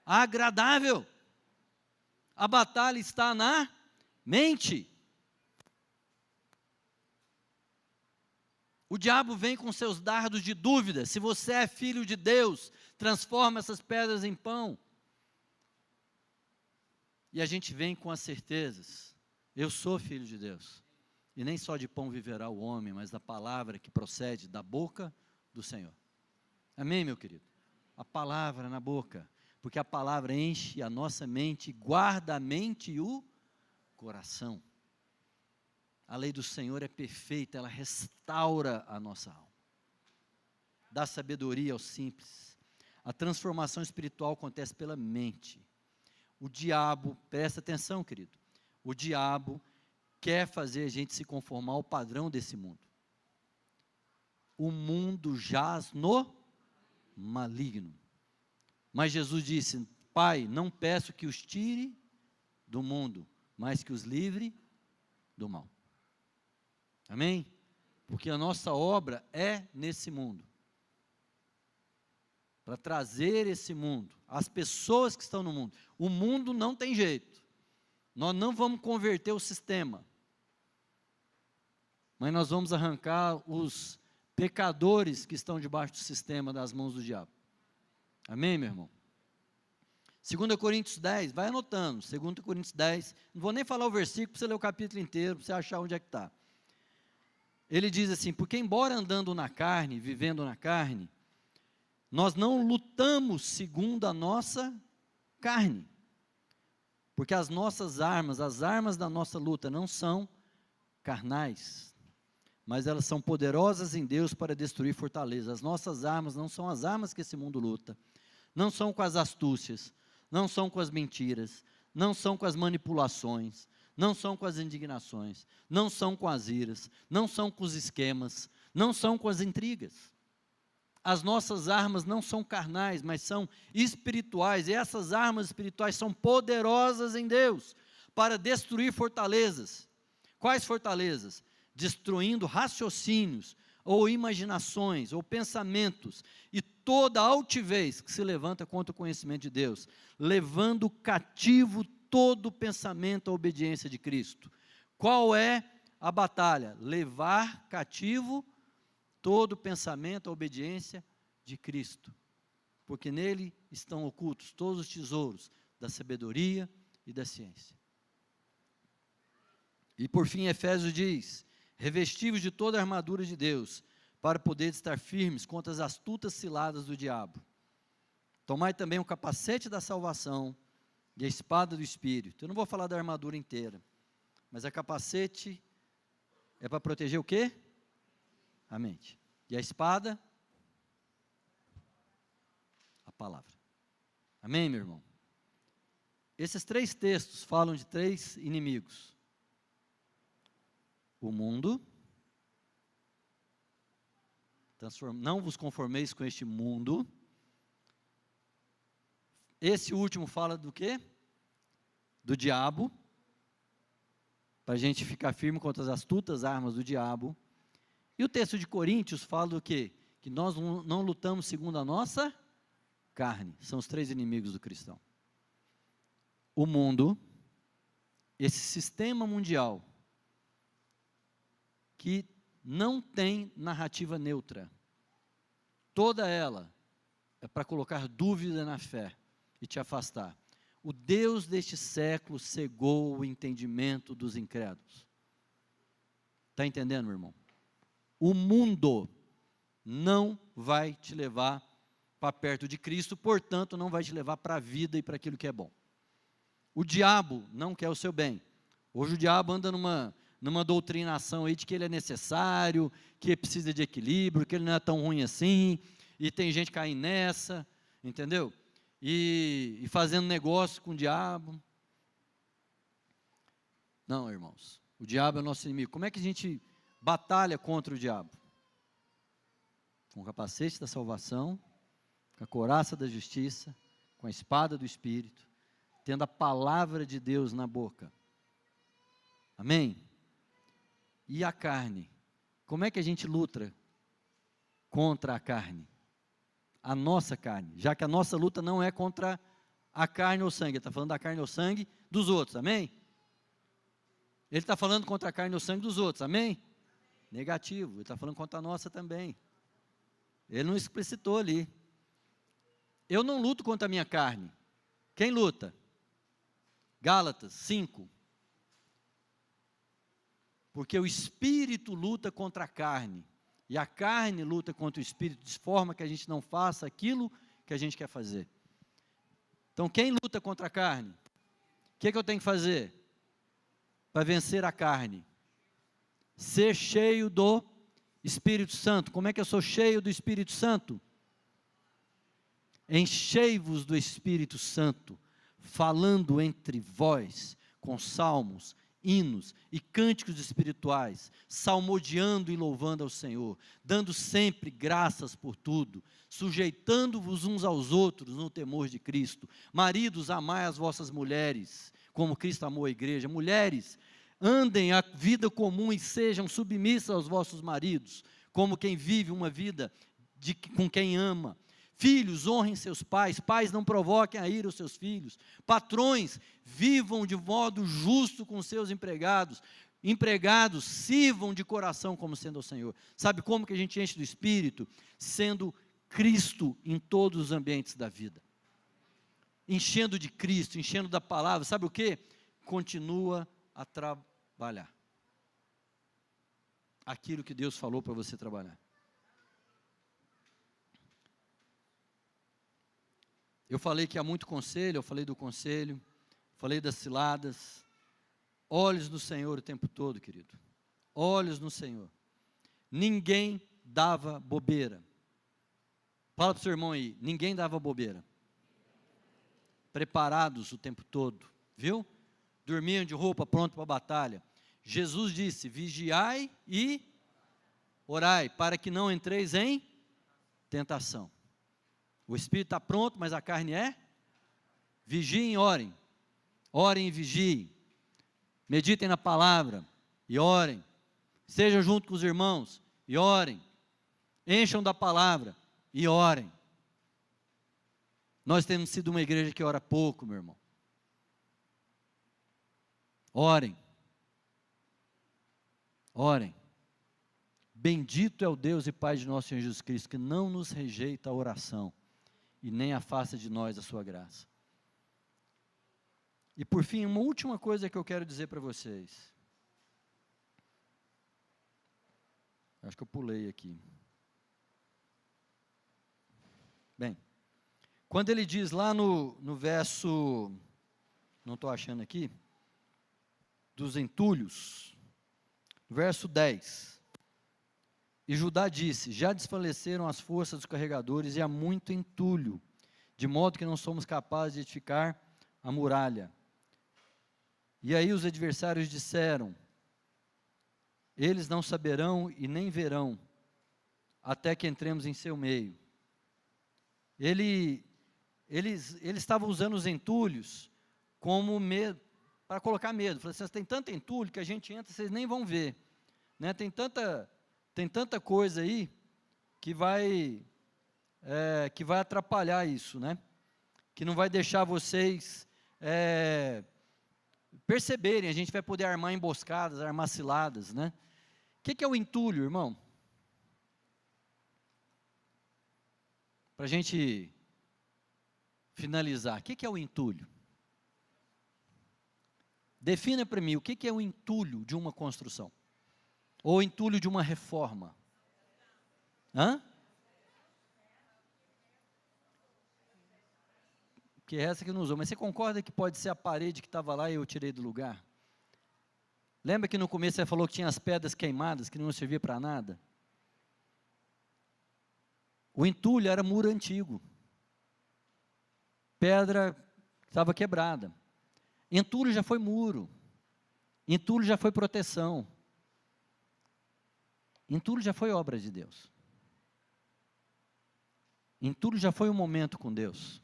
agradável. A batalha está na mente. O diabo vem com seus dardos de dúvida. Se você é filho de Deus, transforma essas pedras em pão. E a gente vem com as certezas. Eu sou filho de Deus. E nem só de pão viverá o homem, mas da palavra que procede da boca do Senhor. Amém, meu querido? A palavra na boca. Porque a palavra enche a nossa mente, guarda a mente e o coração. A lei do Senhor é perfeita, ela restaura a nossa alma. Dá sabedoria aos simples. A transformação espiritual acontece pela mente. O diabo, presta atenção, querido, o diabo quer fazer a gente se conformar ao padrão desse mundo. O mundo jaz no maligno. Mas Jesus disse, Pai, não peço que os tire do mundo, mas que os livre do mal. Amém? Porque a nossa obra é nesse mundo. para trazer esse mundo, as pessoas que estão no mundo. O mundo não tem jeito, nós não vamos converter o sistema, mas nós vamos arrancar os pecadores que estão debaixo do sistema das mãos do diabo. Amém, meu irmão? 2 Coríntios 10, vai anotando, 2 Coríntios 10, não vou nem falar o versículo, para você ler o capítulo inteiro, para você achar onde é que está. Ele diz assim, porque embora andando na carne, vivendo na carne, nós não lutamos segundo a nossa carne, porque as nossas armas, as armas da nossa luta não são carnais, mas elas são poderosas em Deus para destruir fortalezas. As nossas armas não são as armas que esse mundo luta, não são com as astúcias, não são com as mentiras, não são com as manipulações, não são com as indignações, não são com as iras, não são com os esquemas, não são com as intrigas. As nossas armas não são carnais, mas são espirituais, e essas armas espirituais são poderosas em Deus, para destruir fortalezas. Quais fortalezas? Destruindo raciocínios, ou imaginações, ou pensamentos, e toda altivez que se levanta contra o conhecimento de Deus, levando cativo todo pensamento à obediência de Cristo. Qual é a batalha? Levar cativo todo pensamento à obediência de Cristo, porque nele estão ocultos todos os tesouros da sabedoria e da ciência. E por fim, Efésios diz, revestivos de toda a armadura de Deus, para poder estar firmes contra as astutas ciladas do diabo. Tomai também o capacete da salvação e a espada do Espírito. Eu não vou falar da armadura inteira, mas a capacete é para proteger o quê? A mente. E a espada? A palavra. Amém, meu irmão? Esses 3 textos falam de 3 inimigos. O mundo, não vos conformeis com este mundo. Esse último fala do quê? Do diabo, para a gente ficar firme contra as astutas armas do diabo. E o texto de Coríntios fala do quê? Que nós não lutamos segundo a nossa carne. São os 3 inimigos do cristão. O mundo, esse sistema mundial, que não tem narrativa neutra. Toda ela é para colocar dúvida na fé e te afastar. O Deus deste século cegou o entendimento dos incrédulos. Está entendendo, meu irmão? O mundo não vai te levar para perto de Cristo, portanto, não vai te levar para a vida e para aquilo que é bom. O diabo não quer o seu bem. Hoje o diabo anda numa doutrinação aí de que ele é necessário, que precisa de equilíbrio, que ele não é tão ruim assim, e tem gente caindo nessa, entendeu? E fazendo negócio com o diabo. Não, irmãos, o diabo é o nosso inimigo. Como é que a gente batalha contra o diabo? Com o capacete da salvação, com a couraça da justiça, com a espada do Espírito, tendo a palavra de Deus na boca. Amém? E a carne? Como é que a gente luta contra a carne? A nossa carne, já que a nossa luta não é contra a carne ou sangue, ele está falando da carne ou sangue dos outros, amém? Ele está falando contra a carne ou sangue dos outros, amém? Negativo, ele está falando contra a nossa também. Ele não explicitou ali. Eu não luto contra a minha carne. Quem luta? Gálatas 5. Porque o espírito luta contra a carne, e a carne luta contra o espírito, de forma que a gente não faça aquilo que a gente quer fazer. Então, quem luta contra a carne? O que eu tenho que fazer para vencer a carne? Ser cheio do Espírito Santo. Como é que eu sou cheio do Espírito Santo? Enchei-vos do Espírito Santo, falando entre vós, com salmos, hinos e cânticos espirituais, salmodiando e louvando ao Senhor, dando sempre graças por tudo, sujeitando-vos uns aos outros no temor de Cristo. Maridos, amai as vossas mulheres, como Cristo amou a igreja. Mulheres, andem a vida comum e sejam submissas aos vossos maridos, como quem vive uma vida com quem ama. Filhos, honrem seus pais. Pais, não provoquem a ira os seus filhos. Patrões, vivam de modo justo com seus empregados. Empregados, sirvam de coração como sendo o Senhor. Sabe como que a gente enche do Espírito? Sendo Cristo em todos os ambientes da vida. Enchendo de Cristo, enchendo da palavra. Sabe o que? Continua a trabalhar aquilo que Deus falou para você trabalhar. Eu falei que há muito conselho, eu falei do conselho, falei das ciladas. Olhos no Senhor o tempo todo, querido. Olhos no Senhor. Ninguém dava bobeira. Fala para o seu irmão aí, ninguém dava bobeira. Preparados o tempo todo, viu? Dormiam de roupa pronto para a batalha. Jesus disse, vigiai e orai, para que não entreis em tentação. O espírito está pronto, mas a carne é? Vigiem e orem. Orem e vigiem. Meditem na palavra e orem. Estejam junto com os irmãos e orem. Encham da palavra e orem. Nós temos sido uma igreja que ora pouco, meu irmão. Orem. Orem. Bendito é o Deus e Pai de nosso Senhor Jesus Cristo, que não nos rejeita a oração e nem afasta de nós a sua graça. E por fim, uma última coisa que eu quero dizer para vocês. Acho que eu pulei aqui. Bem, quando ele diz lá no verso, não estou achando aqui, dos entulhos, verso 10. E Judá disse, já desfaleceram as forças dos carregadores e há muito entulho, de modo que não somos capazes de edificar a muralha. E aí os adversários disseram, eles não saberão e nem verão, até que entremos em seu meio. Eles estavam usando os entulhos como medo, para colocar medo. Falaram assim, tem tanto entulho que a gente entra, vocês nem vão ver. Né? Tem tanta coisa aí que vai atrapalhar isso, né? Que não vai deixar vocês perceberem, a gente vai poder armar emboscadas, armar ciladas, né? O que é o entulho, irmão? Para a gente finalizar, o que é o entulho? Defina para mim, o que é o entulho de uma construção? Ou o entulho de uma reforma? Hã? Que é essa que não usou. Mas você concorda que pode ser a parede que estava lá e eu tirei do lugar? Lembra que no começo você falou que tinha as pedras queimadas, que não servia para nada? O entulho era muro antigo. Pedra estava quebrada. Entulho já foi muro. Entulho já foi proteção. Entulho já foi obra de Deus. Entulho já foi um momento com Deus.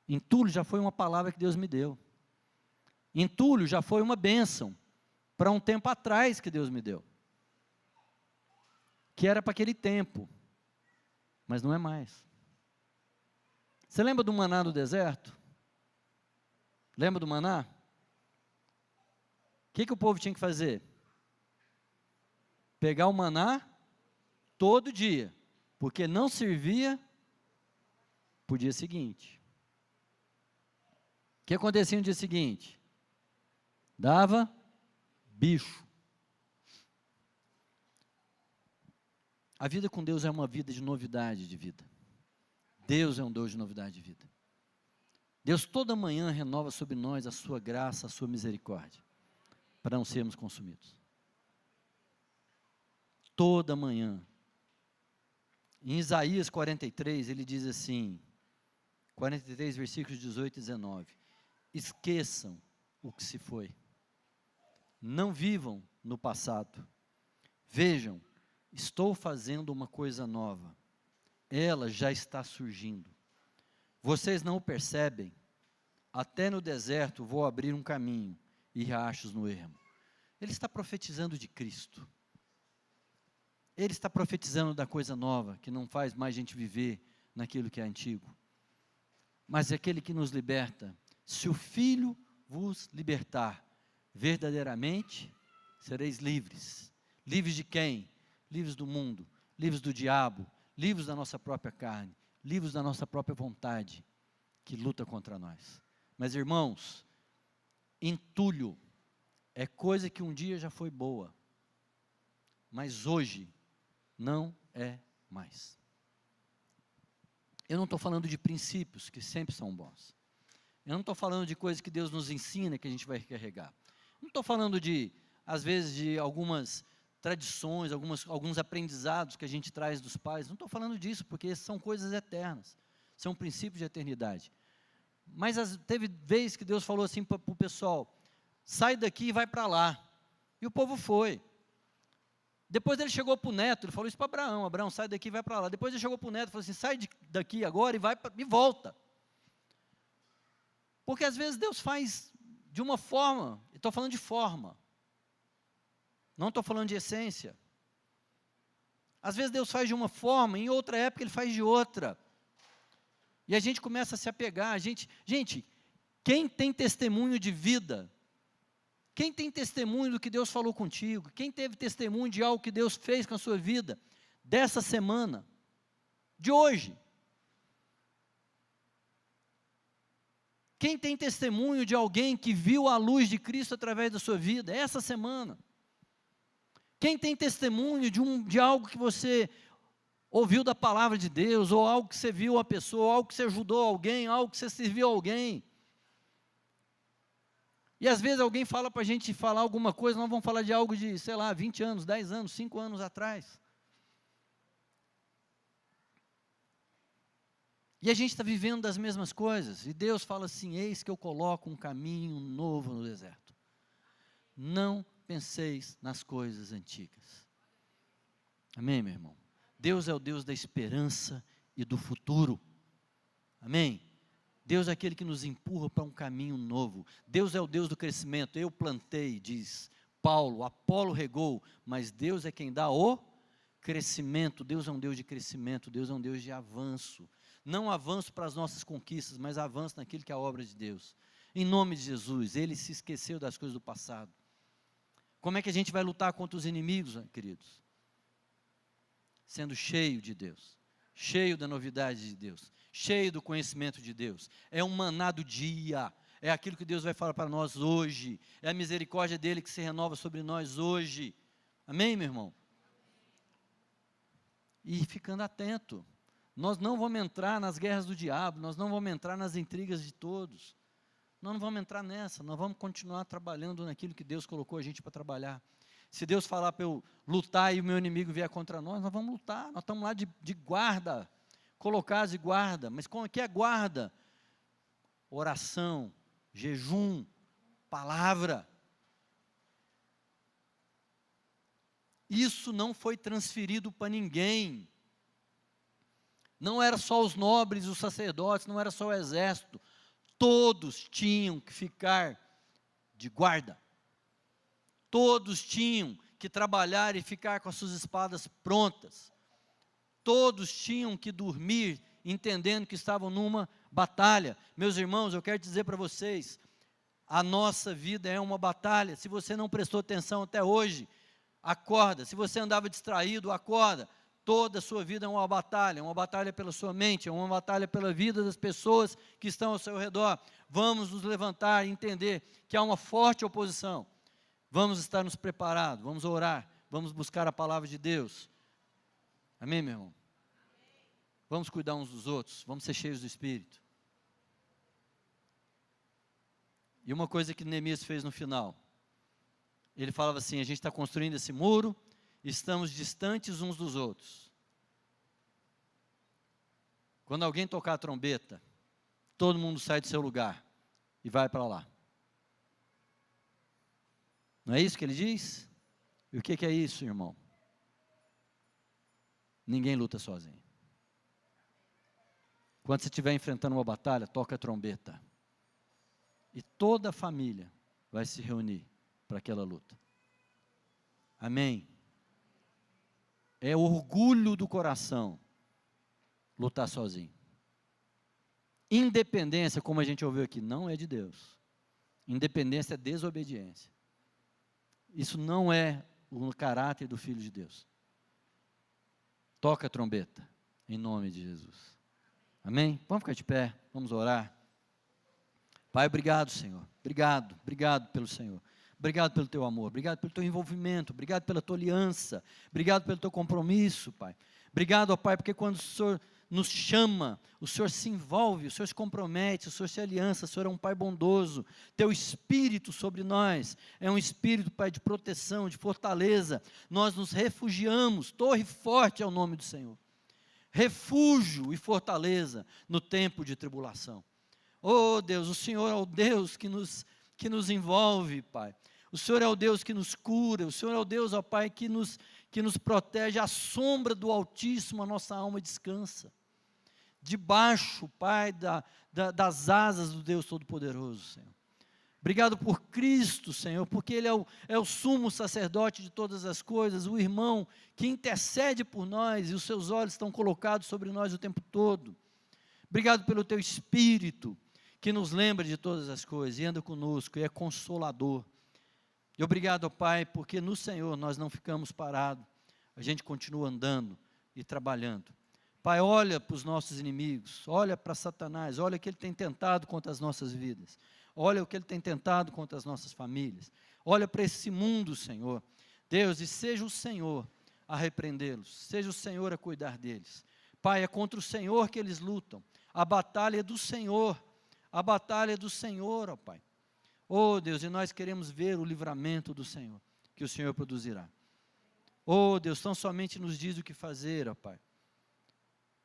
Entulho já foi uma palavra que Deus me deu. Entulho já foi uma bênção para um tempo atrás que Deus me deu. Que era para aquele tempo, mas não é mais. Você lembra do maná no deserto? Lembra do maná? O que o povo tinha que fazer? Pegar o maná todo dia, porque não servia para o dia seguinte. O que acontecia no dia seguinte? Dava bicho. A vida com Deus é uma vida de novidade de vida. Deus é um Deus de novidade de vida. Deus toda manhã renova sobre nós a sua graça, a sua misericórdia, para não sermos consumidos. Toda manhã. Em Isaías 43, ele diz assim, 43, versículos 18 e 19, esqueçam o que se foi, não vivam no passado, vejam, estou fazendo uma coisa nova, ela já está surgindo, vocês não o percebem, até no deserto vou abrir um caminho e riachos no ermo. Ele está profetizando de Cristo, ele está profetizando da coisa nova, que não faz mais a gente viver naquilo que é antigo. Mas é aquele que nos liberta. Se o Filho vos libertar, verdadeiramente sereis livres. Livres de quem? Livres do mundo, livres do diabo, livres da nossa própria carne, livres da nossa própria vontade, que luta contra nós. Mas irmãos, entulho é coisa que um dia já foi boa, mas hoje não é mais. Eu não estou falando de princípios que sempre são bons. Eu não estou falando de coisas que Deus nos ensina que a gente vai carregar. Não estou falando de, às vezes, de algumas tradições, alguns aprendizados que a gente traz dos pais. Não estou falando disso, porque são coisas eternas. São princípios de eternidade. Mas teve vezes que Deus falou assim para o pessoal, sai daqui e vai para lá. E o povo foi. Depois ele chegou para o neto, ele falou isso para Abraão, Abraão, sai daqui e vai para lá. Depois ele chegou para o neto e falou assim, sai daqui agora e volta. Porque às vezes Deus faz de uma forma, estou falando de forma, não estou falando de essência. Às vezes Deus faz de uma forma, em outra época Ele faz de outra. E a gente começa a se apegar. Gente, quem tem testemunho de vida, quem tem testemunho do que Deus falou contigo, quem teve testemunho de algo que Deus fez com a sua vida, dessa semana, de hoje, quem tem testemunho de alguém que viu a luz de Cristo através da sua vida, essa semana, quem tem testemunho de algo que você ouviu da palavra de Deus, ou algo que você viu a pessoa, ou algo que você ajudou alguém, algo que você serviu alguém. E às vezes alguém fala para a gente falar alguma coisa, nós vamos falar de algo de, 20 anos, 10 anos, 5 anos atrás. E a gente está vivendo das mesmas coisas, e Deus fala assim, eis que eu coloco um caminho novo no deserto. Não penseis nas coisas antigas. Amém, meu irmão? Deus é o Deus da esperança e do futuro. Amém? Deus é aquele que nos empurra para um caminho novo. Deus é o Deus do crescimento. Eu plantei, diz Paulo, Apolo regou, mas Deus é quem dá o crescimento. Deus é um Deus de crescimento, Deus é um Deus de avanço. Não avanço para as nossas conquistas, mas avanço naquilo que é a obra de Deus. Em nome de Jesus, Ele se esqueceu das coisas do passado. Como é que a gente vai lutar contra os inimigos, queridos? Sendo cheio de Deus, cheio da novidade de Deus, cheio do conhecimento de Deus. É um maná do dia, é aquilo que Deus vai falar para nós hoje, é a misericórdia dEle que se renova sobre nós hoje. Amém, meu irmão? E ficando atento, nós não vamos entrar nas guerras do diabo, nós não vamos entrar nas intrigas de todos, nós não vamos entrar nessa, nós vamos continuar trabalhando naquilo que Deus colocou a gente para trabalhar. Se Deus falar para eu lutar e o meu inimigo vier contra nós vamos lutar, nós estamos lá de guarda, colocados de guarda. Mas como é que é guarda? Oração, jejum, palavra. Isso não foi transferido para ninguém. Não era só os nobres, os sacerdotes, não era só o exército. Todos tinham que ficar de guarda. Todos tinham que trabalhar e ficar com as suas espadas prontas. Todos tinham que dormir, entendendo que estavam numa batalha. Meus irmãos, eu quero dizer para vocês, a nossa vida é uma batalha. Se você não prestou atenção até hoje, acorda. Se você andava distraído, acorda. Toda a sua vida é uma batalha pela sua mente, é uma batalha pela vida das pessoas que estão ao seu redor. Vamos nos levantar e entender que há uma forte oposição. Vamos estar nos preparados, vamos orar, vamos buscar a palavra de Deus. Amém, meu irmão? Vamos cuidar uns dos outros, vamos ser cheios do Espírito. E uma coisa que Neemias fez no final, ele falava assim, a gente está construindo esse muro, estamos distantes uns dos outros. Quando alguém tocar a trombeta, todo mundo sai do seu lugar e vai para lá. Não é isso que ele diz? E o que é isso, irmão? Ninguém luta sozinho. Quando você estiver enfrentando uma batalha, toca a trombeta. E toda a família vai se reunir para aquela luta. Amém? É orgulho do coração lutar sozinho. Independência, como a gente ouviu aqui, não é de Deus. Independência é desobediência. Isso não é o caráter do Filho de Deus. Toca a trombeta, em nome de Jesus. Amém? Vamos ficar de pé, vamos orar. Pai, obrigado, Senhor. Obrigado pelo Senhor. Obrigado pelo teu amor, obrigado pelo teu envolvimento, obrigado pela tua aliança, obrigado pelo teu compromisso, Pai. Obrigado, ó Pai, porque quando o Senhor nos chama, o Senhor se envolve, o Senhor se compromete, o Senhor se aliança, o Senhor é um Pai bondoso. Teu Espírito sobre nós é um Espírito, Pai, de proteção, de fortaleza. Nós nos refugiamos, torre forte é o nome do Senhor. Refúgio e fortaleza no tempo de tribulação. Oh Deus, o Senhor é o Deus que nos envolve, Pai. O Senhor é o Deus que nos cura, o Senhor é o Deus, ó Pai, que nos protege. À sombra do Altíssimo a nossa alma descansa. Debaixo, Pai, das asas do Deus Todo-Poderoso, Senhor. Obrigado por Cristo, Senhor, porque Ele é o sumo sacerdote de todas as coisas, o irmão que intercede por nós, e os seus olhos estão colocados sobre nós o tempo todo. Obrigado pelo Teu Espírito, que nos lembra de todas as coisas, e anda conosco, e é consolador. E obrigado, ó Pai, porque no Senhor nós não ficamos parados, a gente continua andando e trabalhando. Pai, olha para os nossos inimigos, olha para Satanás, olha o que ele tem tentado contra as nossas vidas, olha o que ele tem tentado contra as nossas famílias, olha para esse mundo, Senhor. Deus, e seja o Senhor a repreendê-los, seja o Senhor a cuidar deles. Pai, é contra o Senhor que eles lutam, a batalha é do Senhor, ó Pai. Oh Deus, e nós queremos ver o livramento do Senhor, que o Senhor produzirá. Oh Deus, tão somente nos diz o que fazer, ó Pai.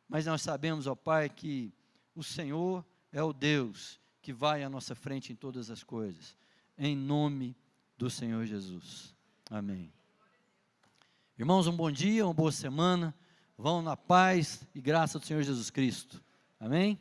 Mas nós sabemos, ó Pai, que o Senhor é o Deus que vai à nossa frente em todas as coisas. Em nome do Senhor Jesus. Amém. Irmãos, um bom dia, uma boa semana. Vão na paz e graça do Senhor Jesus Cristo. Amém?